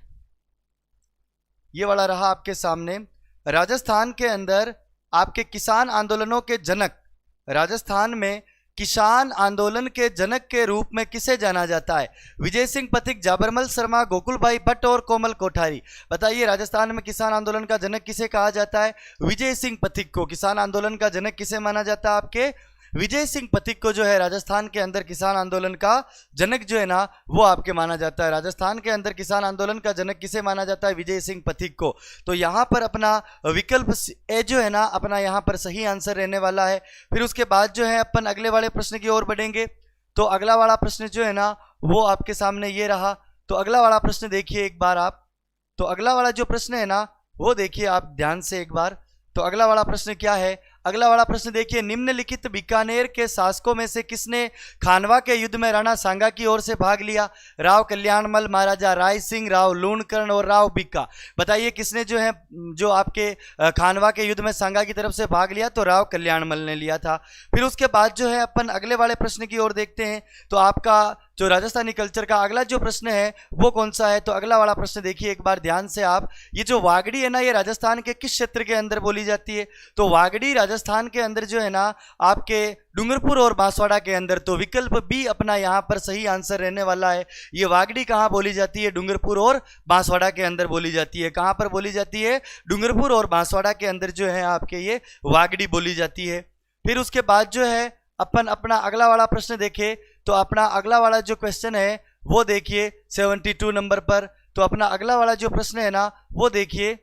Speaker 3: ये वाला रहा आपके सामने। राजस्थान के अंदर आपके किसान आंदोलनों के जनक, राजस्थान में किसान आंदोलन के जनक के रूप में किसे जाना जाता है? विजय सिंह पथिक, जाबरमल शर्मा, गोकुल भाई भट्ट और कोमल कोठारी। बताइए, राजस्थान में किसान आंदोलन का जनक किसे कहा जाता है? विजय सिंह पथिक को। किसान आंदोलन का जनक किसे माना जाता है? आपके विजय सिंह पथिक को जो है राजस्थान के अंदर किसान आंदोलन का जनक जो है ना, वो आपके माना जाता है। राजस्थान के अंदर किसान आंदोलन का जनक किसे माना जाता है? विजय सिंह पथिक को। तो यहाँ पर अपना विकल्प ए जो है ना, अपना यहाँ पर सही आंसर रहने वाला है। फिर उसके बाद जो है अपन अगले वाले प्रश्न की ओर बढ़ेंगे। तो अगला वाला प्रश्न जो है ना, वो आपके सामने ये रहा। तो अगला वाला प्रश्न देखिए एक बार आप। तो अगला वाला जो प्रश्न है ना, वो देखिए आप ध्यान से एक बार। तो अगला वाला प्रश्न क्या है? अगला वाला प्रश्न देखिए, निम्नलिखित बीकानेर के शासकों में से किसने खानवा के युद्ध में राणा सांगा की ओर से भाग लिया? राव कल्याणमल, महाराजा राय सिंह, राव लूणकरण और राव बीका। बताइए किसने जो है, जो आपके खानवा के युद्ध में सांगा की तरफ से भाग लिया? तो राव कल्याणमल ने लिया था। फिर उसके बाद जो है अपन अगले वाले प्रश्न की ओर देखते हैं। तो आपका जो राजस्थानी कल्चर का अगला जो प्रश्न है वो कौन सा है? तो अगला वाला प्रश्न देखिए एक बार ध्यान से आप। ये जो वागड़ी है ना, ये राजस्थान के किस क्षेत्र के अंदर बोली जाती है? तो वागड़ी राजस्थान के अंदर जो है ना, आपके डूंगरपुर और बांसवाड़ा के अंदर। तो विकल्प बी अपना यहाँ पर सही आंसर रहने वाला है। ये वागड़ी कहाँ बोली जाती है? डूंगरपुर और बांसवाड़ा के अंदर बोली जाती है। कहाँ पर बोली जाती है? डूंगरपुर और बांसवाड़ा के अंदर जो है आपके ये वागड़ी बोली जाती है। फिर उसके बाद जो है अपन अपना अगला वाला प्रश्न देखें। तो अपना अगला वाला जो क्वेश्चन है वो देखिए 72 नंबर पर। तो अपना अगला वाला जो प्रश्न है ना वो देखिए।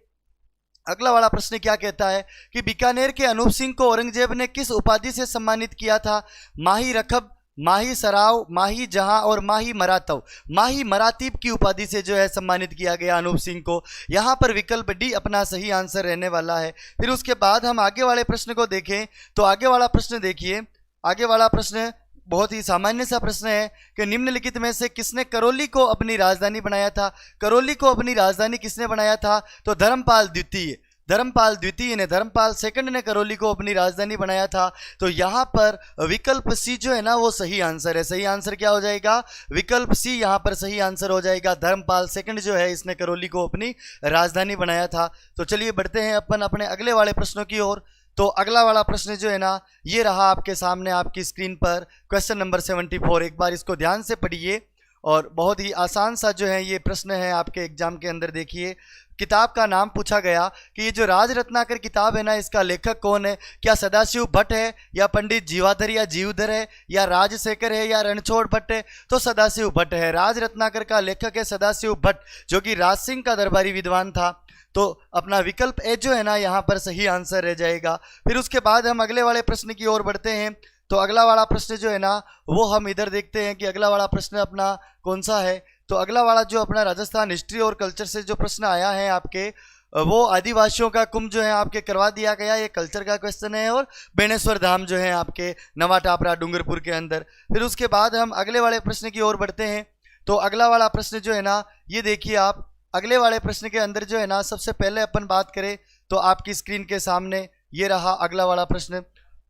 Speaker 3: अगला वाला प्रश्न क्या कहता है कि बीकानेर के अनूप सिंह को औरंगजेब ने किस उपाधि से सम्मानित किया था? माही रखब, माही सराव, माही जहां और माही मरातव। माही मरातीब की उपाधि से जो है सम्मानित किया गया अनूप सिंह को। यहाँ पर विकल्प डी अपना सही आंसर रहने वाला है। फिर उसके बाद हम आगे वाले प्रश्न को देखें तो आगे वाला प्रश्न देखिए। आगे वाला प्रश्न बहुत ही सामान्य सा प्रश्न है कि निम्नलिखित में से किसने करौली को अपनी राजधानी बनाया था? करौली को अपनी राजधानी किसने बनाया था? तो धर्मपाल द्वितीय। धर्मपाल द्वितीय ने, धर्मपाल सेकंड ने करौली को अपनी राजधानी बनाया था। तो यहाँ पर विकल्प सी जो है ना वो सही आंसर है। सही आंसर क्या हो जाएगा? विकल्प सी यहाँ पर सही आंसर हो जाएगा। धर्मपाल सेकंड जो है इसने करौली को अपनी राजधानी बनाया था। तो चलिए बढ़ते हैं अपन अपने अगले वाले प्रश्नों की ओर। तो अगला वाला प्रश्न जो है ना ये रहा आपके सामने आपकी स्क्रीन पर, क्वेश्चन नंबर 74। एक बार इसको ध्यान से पढ़िए और बहुत ही आसान सा जो है ये प्रश्न है आपके एग्जाम के अंदर। देखिए किताब का नाम पूछा गया कि ये जो राज रत्नाकर किताब है ना इसका लेखक कौन है? क्या सदाशिव भट्ट है या पंडित जीवाधर या जीवधर है या राजशेखर है या रणछोड़ भट्ट है? तो सदाशिव भट्ट है। राज रत्नाकर का लेखक है सदाशिव भट्ट जो कि राज सिंह का दरबारी विद्वान था। तो अपना विकल्प ए जो है ना यहाँ पर सही आंसर रह जाएगा। फिर उसके बाद हम अगले वाले प्रश्न की ओर बढ़ते हैं। तो अगला वाला प्रश्न जो है ना वो हम इधर देखते हैं कि अगला वाला प्रश्न अपना कौन सा है। तो अगला वाला जो अपना राजस्थान हिस्ट्री और कल्चर से जो प्रश्न आया है आपके वो आदिवासियों का कुंभ जो है आपके करवा दिया गया। ये कल्चर का क्वेश्चन है और बेणेश्वर धाम जो है आपके नवा टापरा डूंगरपुर के अंदर। फिर उसके बाद हम अगले वाले प्रश्न की ओर बढ़ते हैं। तो अगला वाला प्रश्न जो है ना ये देखिए आप। अगले वाले प्रश्न के अंदर जो है ना सबसे पहले अपन बात करें तो आपकी स्क्रीन के सामने ये रहा अगला वाला प्रश्न।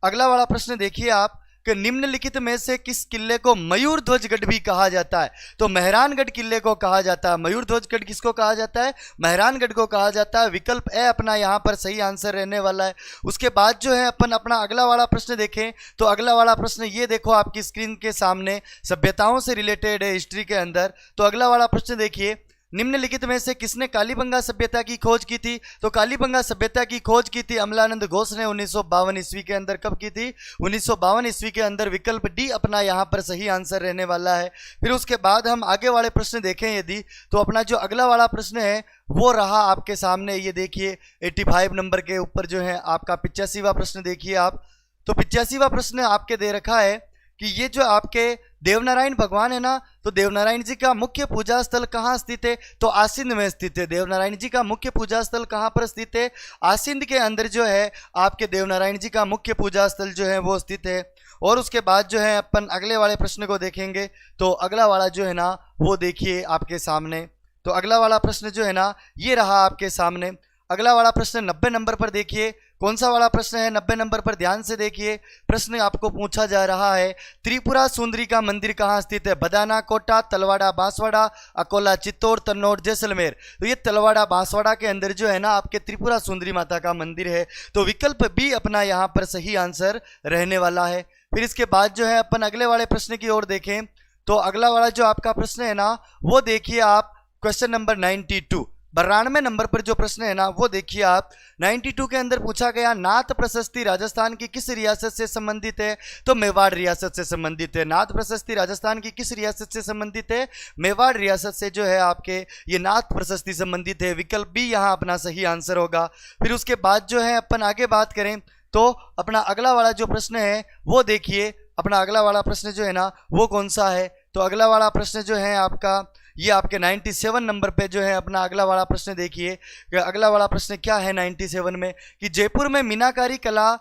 Speaker 3: अगला वाला प्रश्न देखिए आप कि निम्नलिखित में से किस किले को मयूर ध्वज गढ़ भी कहा जाता है? तो मेहरानगढ़ किले को कहा जाता है। मयूर ध्वज गढ़ किसको कहा जाता है? मेहरानगढ़ को कहा जाता है। विकल्प ए अपना यहाँ पर सही आंसर रहने वाला है। उसके बाद जो है अपन अपना अगला वाला प्रश्न देखें तो अगला वाला प्रश्न ये देखो आपकी स्क्रीन के सामने, सभ्यताओं से रिलेटेड है हिस्ट्री के अंदर। तो अगला वाला प्रश्न देखिए, निम्नलिखित में से किसने कालीबंगा सभ्यता की खोज की थी? तो कालीबंगा सभ्यता की खोज की थी अमलानंद घोष ने 1952 ईस्वी के अंदर। कब की थी? 1952 ईस्वी के अंदर। विकल्प डी अपना यहाँ पर सही आंसर रहने वाला है। फिर उसके बाद हम आगे वाले प्रश्न देखें यदि तो अपना जो अगला वाला प्रश्न है वो रहा आपके सामने। ये देखिए 85 नंबर के ऊपर जो है आपका 85वां प्रश्न देखिए आप। तो 85वां प्रश्न आपके दे रखा है कि ये जो आपके देवनारायण भगवान है ना तो देवनारायण जी का मुख्य पूजा स्थल कहाँ स्थित है? तो आसिंद में स्थित है। देवनारायण जी का मुख्य पूजा स्थल कहाँ पर स्थित है? आसिंद के अंदर जो है आपके देवनारायण जी का मुख्य पूजा स्थल जो है वो स्थित है। और उसके बाद जो है अपन अगले वाले प्रश्न को देखेंगे। तो अगला वाला जो है ना वो देखिए आपके सामने। तो अगला वाला प्रश्न जो है ना ये रहा आपके सामने। अगला वाला प्रश्न 90 नंबर पर देखिए। कौन सा वाला प्रश्न है? 90 नंबर पर ध्यान से देखिए। प्रश्न आपको पूछा जा रहा है त्रिपुरा सुंदरी का मंदिर कहाँ स्थित है? बदाना, कोटा, तलवाड़ा, बांसवाड़ा, अकोला, चित्तौड़, तन्नौर, जैसलमेर। तो ये तलवाड़ा बांसवाड़ा के अंदर जो है ना आपके त्रिपुरा सुंदरी माता का मंदिर है। तो विकल्प बी अपना यहाँ पर सही आंसर रहने वाला है। फिर इसके बाद जो है अपन अगले वाले प्रश्न की ओर देखें। तो अगला वाला जो आपका प्रश्न है ना वो देखिए आप, क्वेश्चन नंबर 92 92 नंबर पर जो प्रश्न है ना वो देखिए आप। 92 के अंदर पूछा गया नाथ प्रशस्ति राजस्थान की किस रियासत से संबंधित है? तो मेवाड़ रियासत से संबंधित है। नाथ प्रशस्ति राजस्थान की किस रियासत से संबंधित है? मेवाड़ रियासत से जो है आपके ये नाथ प्रशस्ति संबंधित है। विकल्प बी यहाँ अपना सही आंसर होगा। फिर उसके बाद जो है अपन आगे बात करें तो अपना अगला वाला जो प्रश्न है वो देखिए। अपना अगला वाला प्रश्न जो है ना वो कौन सा है? तो अगला वाला प्रश्न जो है आपका ये आपके 97 नंबर पे जो है अपना अगला वाला प्रश्न देखिए। अगला वाला प्रश्न क्या है 97 में कि जयपुर में मीनाकारी कला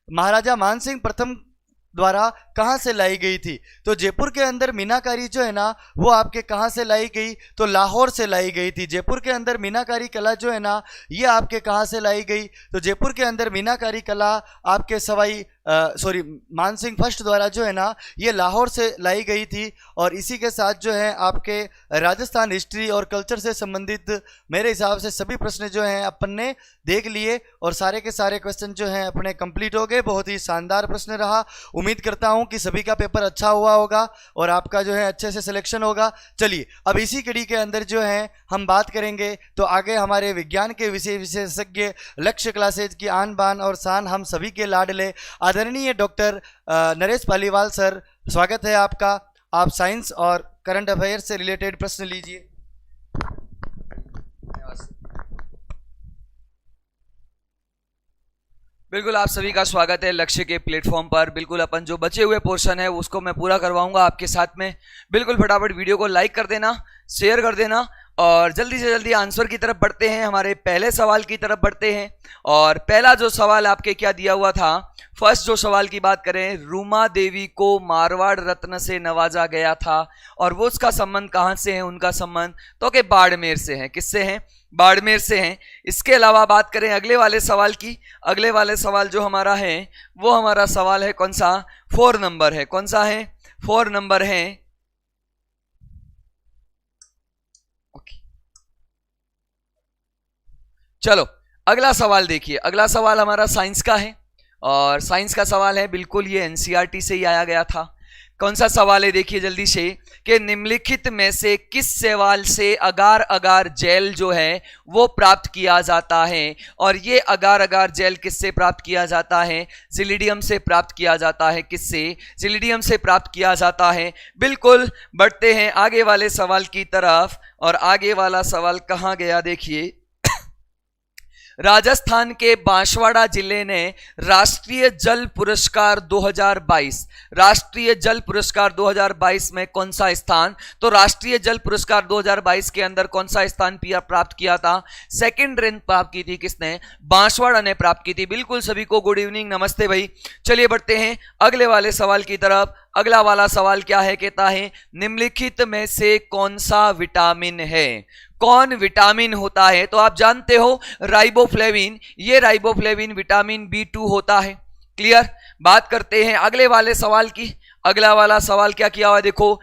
Speaker 3: महाराजा मानसिंह प्रथम द्वारा कहाँ से लाई गई थी? तो जयपुर के अंदर मीनाकारी जो है ना वो आपके कहाँ से लाई गई? तो लाहौर से लाई गई थी। जयपुर के अंदर मीनाकारी कला जो है ना ये आपके कहाँ से लाई गई? तो जयपुर के अंदर मीनाकारी कला आपके मानसिंह फर्स्ट द्वारा जो है ना ये लाहौर से लाई गई थी। और इसी के साथ जो है आपके राजस्थान हिस्ट्री और कल्चर से संबंधित मेरे हिसाब से सभी प्रश्न जो हैं अपन ने देख लिए और सारे के सारे क्वेश्चन जो हैं अपने कंप्लीट हो गए। बहुत ही शानदार प्रश्न रहा। उम्मीद करता हूं कि सभी का पेपर अच्छा हुआ होगा और आपका जो है अच्छे से सिलेक्शन होगा। चलिए अब इसी कड़ी के अंदर जो है हम बात करेंगे तो आगे हमारे विज्ञान के विषय विशेषज्ञ लक्ष्य क्लासेज की आन बान और शान हम सभी के लाडले आदरणीय डॉक्टर नरेश पालीवाल सर, स्वागत है आपका। आप साइंस और करंट अफेयर से रिलेटेड प्रश्न लीजिए।
Speaker 4: बिल्कुल आप सभी का स्वागत है लक्ष्य के प्लेटफॉर्म पर। बिल्कुल अपन जो बचे हुए पोर्शन है उसको मैं पूरा करवाऊंगा आपके साथ में। बिल्कुल फटाफट वीडियो को लाइक कर देना, शेयर कर देना और जल्दी से जल्दी आंसर की तरफ बढ़ते हैं। हमारे पहले सवाल की तरफ बढ़ते हैं और पहला जो सवाल आपके क्या दिया हुआ था, फर्स्ट जो सवाल की बात करें, रूमा देवी को मारवाड़ रत्न से नवाजा गया था और वो उसका संबंध कहां से है, उनका संबंध तो कि बाड़मेर से है। किससे हैं? बाड़मेर से हैं। इसके अलावा बात करें अगले वाले सवाल की, अगले वाले सवाल जो हमारा है वो हमारा सवाल है कौन सा, 4 नंबर है। कौन सा है? 4 नंबर है। चलो अगला सवाल देखिए, अगला सवाल हमारा साइंस का है और साइंस का सवाल है, बिल्कुल ये एनसीईआरटी से ही आया गया था। कौन सा सवाल है देखिए जल्दी से, कि निम्नलिखित में से किस सवाल से अगार अगार जेल जो है वो प्राप्त किया जाता है। और ये अगार अगार जेल किससे प्राप्त किया जाता है? जिलिडियम से प्राप्त किया जाता है। किससे? जिलिडियम से प्राप्त किया जाता है। बिल्कुल बढ़ते हैं आगे वाले सवाल की तरफ और आगे वाला सवाल कहां गया देखिए, राजस्थान के बांसवाड़ा जिले ने राष्ट्रीय जल पुरस्कार 2022, राष्ट्रीय जल पुरस्कार 2022 में कौन सा स्थान, तो राष्ट्रीय जल पुरस्कार 2022 के अंदर कौन सा स्थान प्राप्त किया था? सेकंड रैंक प्राप्त की थी किसने? बांसवाड़ा ने प्राप्त की थी। बिल्कुल सभी को गुड इवनिंग, नमस्ते भाई। चलिए बढ़ते हैं अगले वाले सवाल की तरफ। अगला वाला सवाल क्या है, कहता है निम्नलिखित में से कौन सा विटामिन है? कौन विटामिन होता है? तो आप जानते हो राइबोफ्लेविन, ये राइबोफ्लेविन विटामिन B2 होता है। क्लियर? बात करते हैं अगले वाले सवाल की। अगला वाला सवाल क्या किया हुआ है देखो,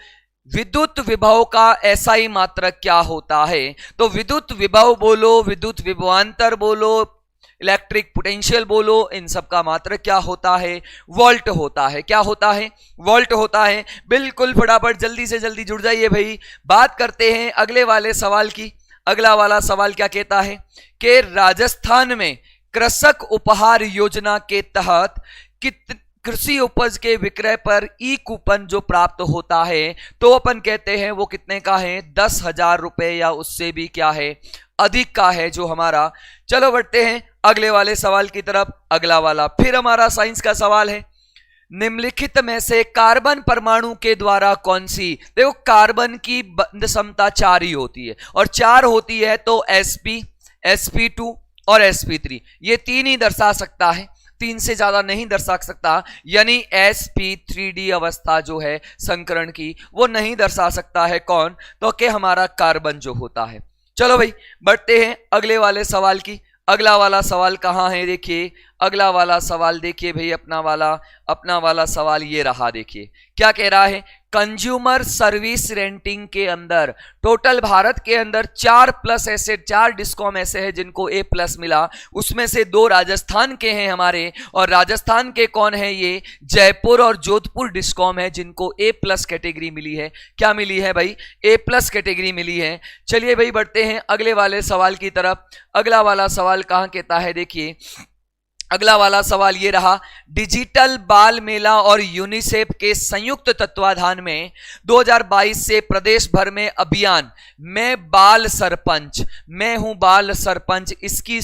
Speaker 4: विद्युत विभव का एसआई मात्रक क्या होता है? तो विद्युत विभव बोलो, विद्युत विभवांतर बोलो, इलेक्ट्रिक पोटेंशियल बोलो, इन सब का मात्रक क्या होता है? वोल्ट होता है। क्या होता है? वोल्ट होता है। बिल्कुल फटाफट जल्दी से जल्दी जुड़ जाइए भाई। बात करते हैं अगले वाले सवाल की। अगला वाला सवाल क्या कहता है कि राजस्थान में कृषक उपहार योजना के तहत कृषि उपज के विक्रय पर ई कूपन जो प्राप्त होता है तो अपन कहते हैं वो कितने का है? 10,000 रुपए या उससे भी क्या है, अधिक का है जो हमारा। चलो बढ़ते हैं अगले वाले सवाल की तरफ। अगला वाला फिर हमारा साइंस का सवाल है, निम्नलिखित में से कार्बन परमाणु के द्वारा कौन सी, देखो कार्बन की बंध क्षमता 4 ही होती है और 4 होती है तो sp, sp2 और sp3, ये 3 ही दर्शा सकता है, 3 से ज्यादा नहीं दर्शा सकता। यानी sp3d अवस्था जो है संकरण की वो नहीं दर्शा सकता है। कौन? तो कि हमारा कार्बन जो होता है। चलो भाई बढ़ते हैं अगले वाले सवाल की। अगला वाला सवाल कहां है देखिए, अगला वाला सवाल देखिए भाई, अपना वाला सवाल ये रहा। देखिए क्या कह रहा है, कंज्यूमर सर्विस रेंटिंग के अंदर टोटल भारत के अंदर 4+ ऐसे 4 डिस्कॉम ऐसे हैं जिनको A+ मिला, उसमें से 2 राजस्थान के हैं हमारे। और राजस्थान के कौन है? ये जयपुर और जोधपुर डिस्कॉम है जिनको A+ कैटेगरी मिली है। क्या मिली है भाई? A+ कैटेगरी मिली है। चलिए भाई बढ़ते हैं अगले वाले सवाल की तरफ। अगला वाला सवाल कहां कहता है देखिए, अगला वाला सवाल ये रहा, डिजिटल बाल मेला और यूनिसेफ के संयुक्त तत्वाधान में 2022 से प्रदेश भर में अभियान मैं हूं बाल सरपंच, इसकी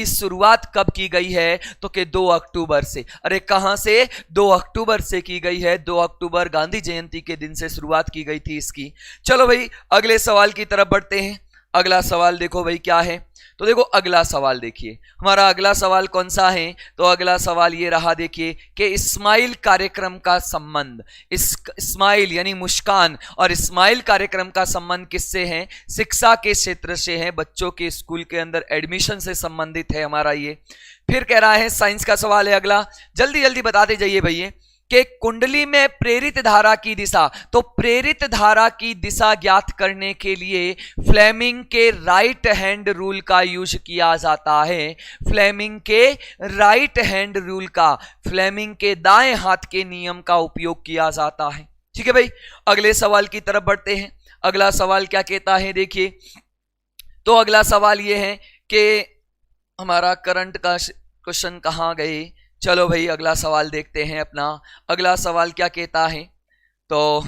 Speaker 4: शुरुआत कब की गई है? तो कि 2 अक्टूबर से। अरे कहां से? 2 अक्टूबर से की गई है। 2 अक्टूबर गांधी जयंती के दिन से शुरुआत की गई थी इसकी। चलो भाई अगले सवाल की तरफ बढ़ते हैं। अगला सवाल देखो भाई क्या है, तो देखो अगला सवाल देखिए, हमारा अगला सवाल कौन सा है? तो अगला सवाल ये रहा देखिए कि स्माइल कार्यक्रम का संबंध, स्माइल यानी मुस्कान और स्माइल कार्यक्रम का संबंध किससे है? शिक्षा के क्षेत्र से है, बच्चों के स्कूल के अंदर एडमिशन से संबंधित है हमारा ये। फिर कह रहा है साइंस का सवाल है अगला, जल्दी जल्दी बताते जाइए भैया कि कुंडली में प्रेरित धारा की दिशा, तो प्रेरित धारा की दिशा ज्ञात करने के लिए फ्लेमिंग के राइट हैंड रूल का यूज किया जाता है। फ्लेमिंग के राइट हैंड रूल का, फ्लेमिंग के दाएं हाथ के नियम का उपयोग किया जाता है। ठीक है भाई, अगले सवाल की तरफ बढ़ते हैं। अगला सवाल क्या कहता है देखिए, तो अगला सवाल यह है कि हमारा करंट का क्वेश्चन कहां गए। चलो भाई अगला सवाल देखते हैं अपना। अगला सवाल क्या कहता है, तो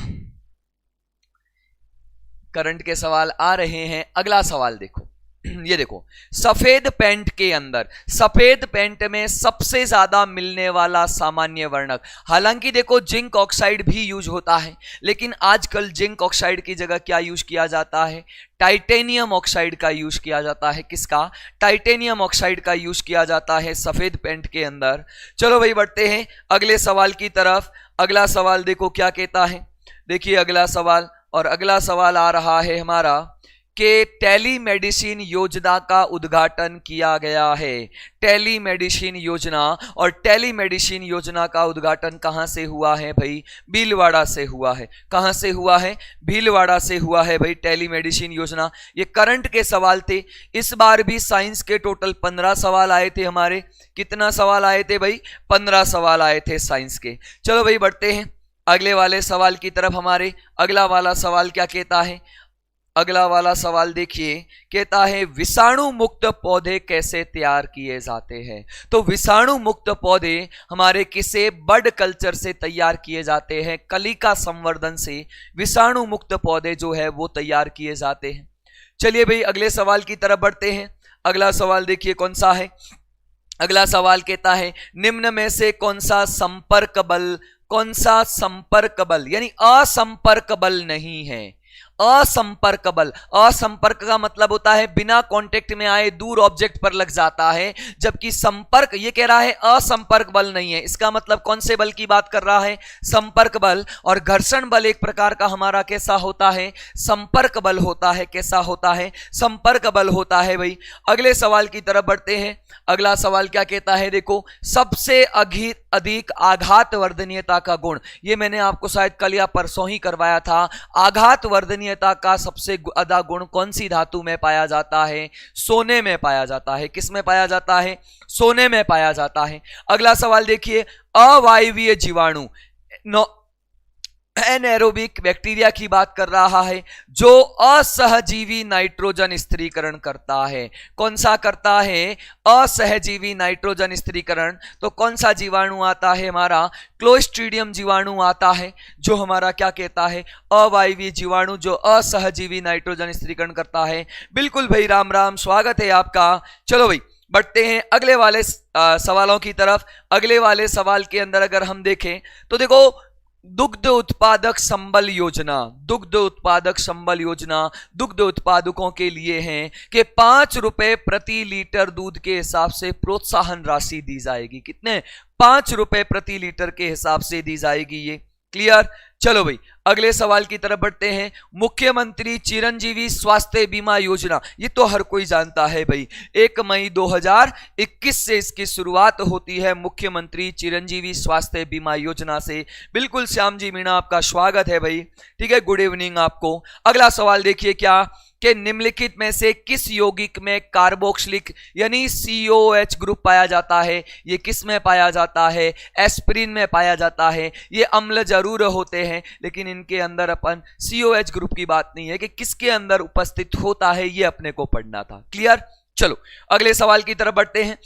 Speaker 4: करंट के सवाल आ रहे हैं। अगला सवाल देखो, ये देखो, सफेद पेंट के अंदर, सफेद पेंट में सबसे ज्यादा मिलने वाला सामान्य वर्णक, हालांकि देखो जिंक ऑक्साइड भी यूज होता है, लेकिन आजकल जिंक ऑक्साइड की जगह क्या यूज किया जाता है? टाइटेनियम ऑक्साइड का यूज किया जाता है। किसका? टाइटेनियम ऑक्साइड का यूज किया जाता है सफेद पेंट के अंदर। चलो भाई बढ़ते हैं अगले सवाल की तरफ। अगला सवाल देखो क्या कहता है, देखिए अगला सवाल, और अगला सवाल आ रहा है हमारा कि टेलीमेडिसिन योजना का उद्घाटन किया गया है। टेलीमेडिसिन योजना, और टेलीमेडिसिन योजना का उद्घाटन कहां से हुआ है भाई? भीलवाड़ा से हुआ है। कहां से हुआ है? भीलवाड़ा से हुआ है भाई टेलीमेडिसिन योजना। ये करंट के सवाल थे। इस बार भी साइंस के टोटल 15 सवाल आए थे हमारे। कितना सवाल आए थे भाई? 15 सवाल आए थे साइंस के। चलो भाई बढ़ते हैं अगले वाले सवाल की तरफ हमारे। अगला वाला सवाल क्या कहता है? अगला वाला सवाल देखिए, कहता है विषाणु मुक्त पौधे कैसे तैयार किए जाते हैं? तो विषाणु मुक्त पौधे हमारे किसे? बर्ड कल्चर से तैयार किए जाते हैं। कलिका संवर्धन से विषाणु मुक्त पौधे जो है वो तैयार किए जाते हैं। चलिए भाई अगले सवाल की तरफ बढ़ते हैं। अगला सवाल देखिए कौन सा है। अगला सवाल कहता है निम्न में से कौन सा संपर्क बल, कौन सा संपर्क बल यानी असंपर्क बल नहीं है? असंपर्क बल, असंपर्क का मतलब होता है बिना कांटेक्ट में आए दूर ऑब्जेक्ट पर लग जाता है, जबकि संपर्क ये कह रहा है असंपर्क बल नहीं है। इसका मतलब कौन से बल की बात कर रहा है? संपर्क बल। और घर्षण बल एक प्रकार का हमारा कैसा होता है? संपर्क बल होता है। कैसा होता है? संपर्क बल होता है भाई। अगले सवाल की तरफ बढ़ते हैं। अगला सवाल क्या कहता है? देखो, सबसे अधिक आघात वर्धनीयता का गुण, ये मैंने आपको शायद कल या परसों ही करवाया था। आघात वर्धनीयता का सबसे ज्यादा गुण कौन सी धातु में पाया जाता है? सोने में पाया जाता है। किस में पाया जाता है? सोने में पाया जाता है। अगला सवाल देखिए, अवायवीय जीवाणु एनएरोबिक बैक्टीरिया की बात कर रहा है जो असहजीवी नाइट्रोजन स्थिरीकरण करता है। कौन सा करता है? असहजीवी नाइट्रोजन स्थिरीकरण। तो कौन सा जीवाणु आता है हमारा? क्लोस्ट्रीडियम जीवाणु आता है, जो हमारा क्या कहता है? अवायवीय जीवाणु जो असहजीवी नाइट्रोजन स्थिरीकरण करता है। बिल्कुल भाई, राम राम, स्वागत है आपका। चलो भाई बढ़ते हैं अगले वाले सवालों की तरफ। अगले वाले सवाल के अंदर अगर हम देखें तो देखो, दुग्ध उत्पादक संबल योजना, दुग्ध उत्पादक संबल योजना दुग्ध उत्पादकों के लिए है कि 5 रुपए प्रति लीटर दूध के हिसाब से प्रोत्साहन राशि दी जाएगी। कितने? 5 रुपए प्रति लीटर के हिसाब से दी जाएगी। ये क्लियर? चलो भाई अगले सवाल की तरफ बढ़ते हैं। मुख्यमंत्री चिरंजीवी स्वास्थ्य बीमा योजना, ये तो हर कोई जानता है भाई। 1 मई 2021 से इसकी शुरुआत होती है मुख्यमंत्री चिरंजीवी स्वास्थ्य बीमा योजना से। बिल्कुल श्याम जी मीणा, आपका स्वागत है भाई। ठीक है, गुड इवनिंग आपको। अगला सवाल देखिए क्या कि निम्नलिखित में से किस यौगिक में कार्बोक्सिलिक यानी COH ग्रुप पाया जाता है? ये किस में पाया जाता है? एस्पिरिन में पाया जाता है। ये अम्ल जरूर होते हैं, लेकिन इनके अंदर अपन COH ग्रुप की बात नहीं है कि किसके अंदर उपस्थित होता है, ये अपने को पढ़ना था। क्लियर? चलो अगले सवाल की तरफ बढ़ते हैं।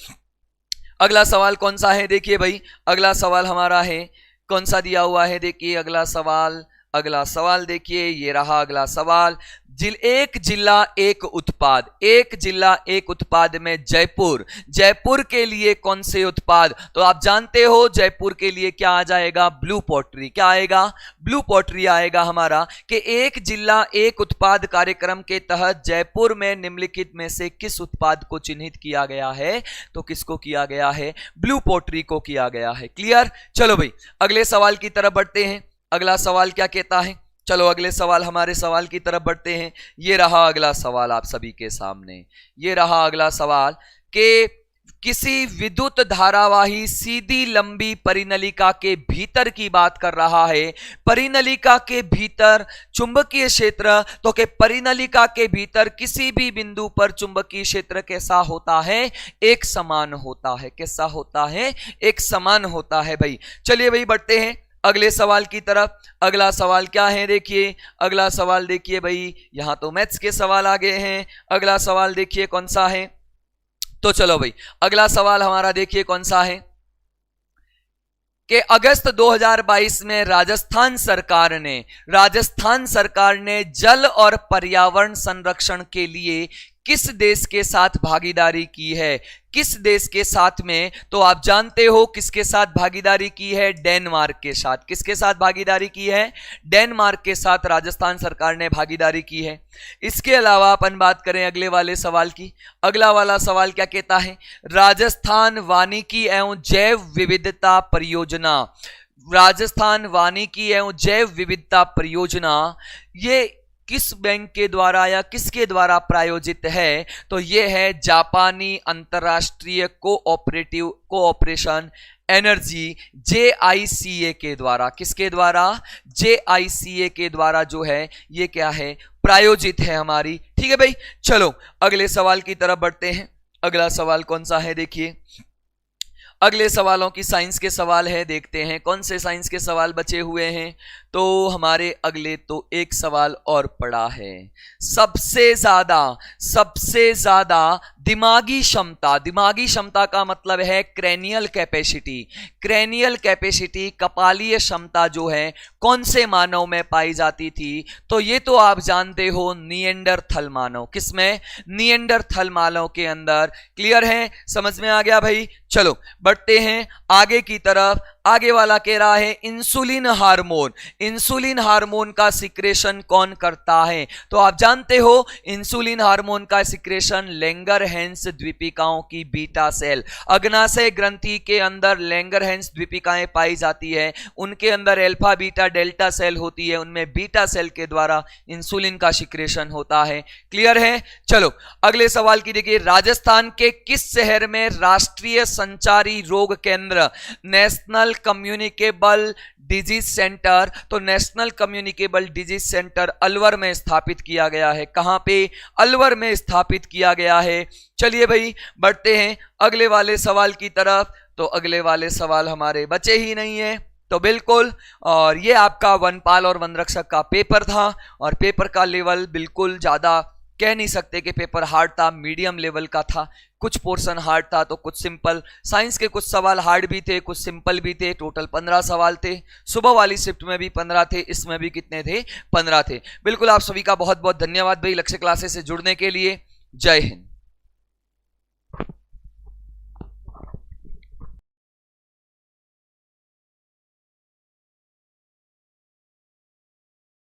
Speaker 4: अगला सवाल कौन सा है? देखिए भाई अगला सवाल हमारा है, कौन सा दिया हुआ है? देखिए अगला सवाल देखिए, ये रहा अगला सवाल। एक जिला एक उत्पाद, एक जिला एक उत्पाद में जयपुर के लिए कौन से उत्पाद? तो आप जानते हो जयपुर के लिए क्या आ जाएगा? Blue pottery. क्या आएगा? ब्लू पॉटरी आएगा हमारा। कि एक जिला एक उत्पाद कार्यक्रम के तहत जयपुर में निम्नलिखित में से किस उत्पाद को चिन्हित किया गया है? तो किसको किया गया है? ब्लू पॉटरी को किया गया है। क्लियर? चलो भाई अगले सवाल की तरफ बढ़ते हैं। अगला सवाल क्या कहता है? चलो अगले सवाल, हमारे सवाल की तरफ बढ़ते हैं। ये रहा अगला सवाल आप सभी के सामने। ये रहा अगला सवाल कि किसी विद्युत धारावाही सीधी लंबी परिनलिका के भीतर की बात कर रहा है। परिनलिका के भीतर चुंबकीय क्षेत्र, तो कि परिनलिका के भीतर किसी भी बिंदु पर चुंबकीय क्षेत्र कैसा होता है? एक समान होता है। कैसा होता है? एक समान होता है भाई। चलिए भाई बढ़ते हैं अगले सवाल की तरफ। अगला सवाल क्या है? देखिए अगला सवाल देखिए भाई, यहां तो मैथ्स के सवाल आ गए हैं। अगला सवाल देखिए कौन सा है? तो चलो भाई अगला सवाल हमारा देखिए कौन सा है कि अगस्त 2022 में राजस्थान सरकार ने जल और पर्यावरण संरक्षण के लिए किस देश के साथ भागीदारी की है? किस देश के साथ में? तो आप जानते हो किसके साथ भागीदारी की है? डेनमार्क के साथ। किसके साथ भागीदारी की है? डेनमार्क के साथ राजस्थान सरकार ने भागीदारी की है। इसके अलावा अपन बात करें अगले वाले सवाल की। अगला वाला सवाल क्या कहता है? राजस्थान वानिकी एवं जैव विविधता परियोजना, राजस्थान वानिकी एवं जैव विविधता परियोजना ये किस बैंक के द्वारा या किसके द्वारा प्रायोजित है? तो ये है जापानी अंतरराष्ट्रीय कोऑपरेशन एनर्जी JICA के द्वारा। किसके द्वारा? JICA के द्वारा जो है ये क्या है? प्रायोजित है हमारी। ठीक है भाई, चलो अगले सवाल की तरफ बढ़ते हैं। अगला सवाल कौन सा है? देखिए अगले सवालों की साइंस के सवाल है, देखते हैं कौन से साइंस के सवाल बचे हुए हैं। तो हमारे अगले तो एक सवाल और पड़ा है, सबसे ज्यादा दिमागी क्षमता। दिमागी क्षमता का मतलब है क्रेनियल कैपेसिटी। क्रेनियल कैपेसिटी, कपालीय क्षमता जो है कौन से मानव में पाई जाती थी? तो ये तो आप जानते हो निएंडरथल मानव। किसमें? निएंडरथल मानव के अंदर। क्लियर है? समझ में आ गया भाई? चलो बढ़ते हैं आगे की तरफ। आगे वाला कह रहा है इंसुलिन हार्मोन। इंसुलिन हार्मोन का सिक्रेशन कौन करता है? तो आप जानते हो इंसुलिन हार्मोन का सिक्रेशन लैंगरहैंस द्वीपिकाओं की बीटा सेल, अग्नाशय ग्रंथि के अंदर लैंगरहैंस द्वीपिकाएं पाई जाती है, उनके अंदर अल्फा बीटा डेल्टा सेल होती है, उनमें बीटा सेल के द्वारा इंसुलिन का सिक्रेशन होता है। क्लियर है? चलो अगले सवाल की देखिए, राजस्थान के किस शहर में राष्ट्रीय संचारी रोग केंद्र नेशनल कम्युनिकेबल डिजीज सेंटर, तो national communicable disease centre Alwar में स्थापित किया गया है। कहां पे? अलवर में स्थापित किया गया है। चलिए भाई बढ़ते हैं अगले वाले सवाल की तरफ। तो अगले वाले सवाल हमारे बचे ही नहीं है तो बिल्कुल, और ये आपका वनपाल और वनरक्षक का पेपर था, और पेपर का लेवल बिल्कुल ज्यादा कह नहीं सकते कि पेपर हार्ड था, मीडियम लेवल का था। कुछ पोर्शन हार्ड था तो कुछ सिंपल। साइंस के कुछ सवाल हार्ड भी थे, कुछ सिंपल भी थे। टोटल 15 सवाल थे। सुबह वाली शिफ्ट में भी 15 थे, इसमें भी कितने थे? 15 थे। बिल्कुल आप सभी का बहुत बहुत धन्यवाद भाई लक्ष्य क्लासेस से जुड़ने के लिए। जय हिंद।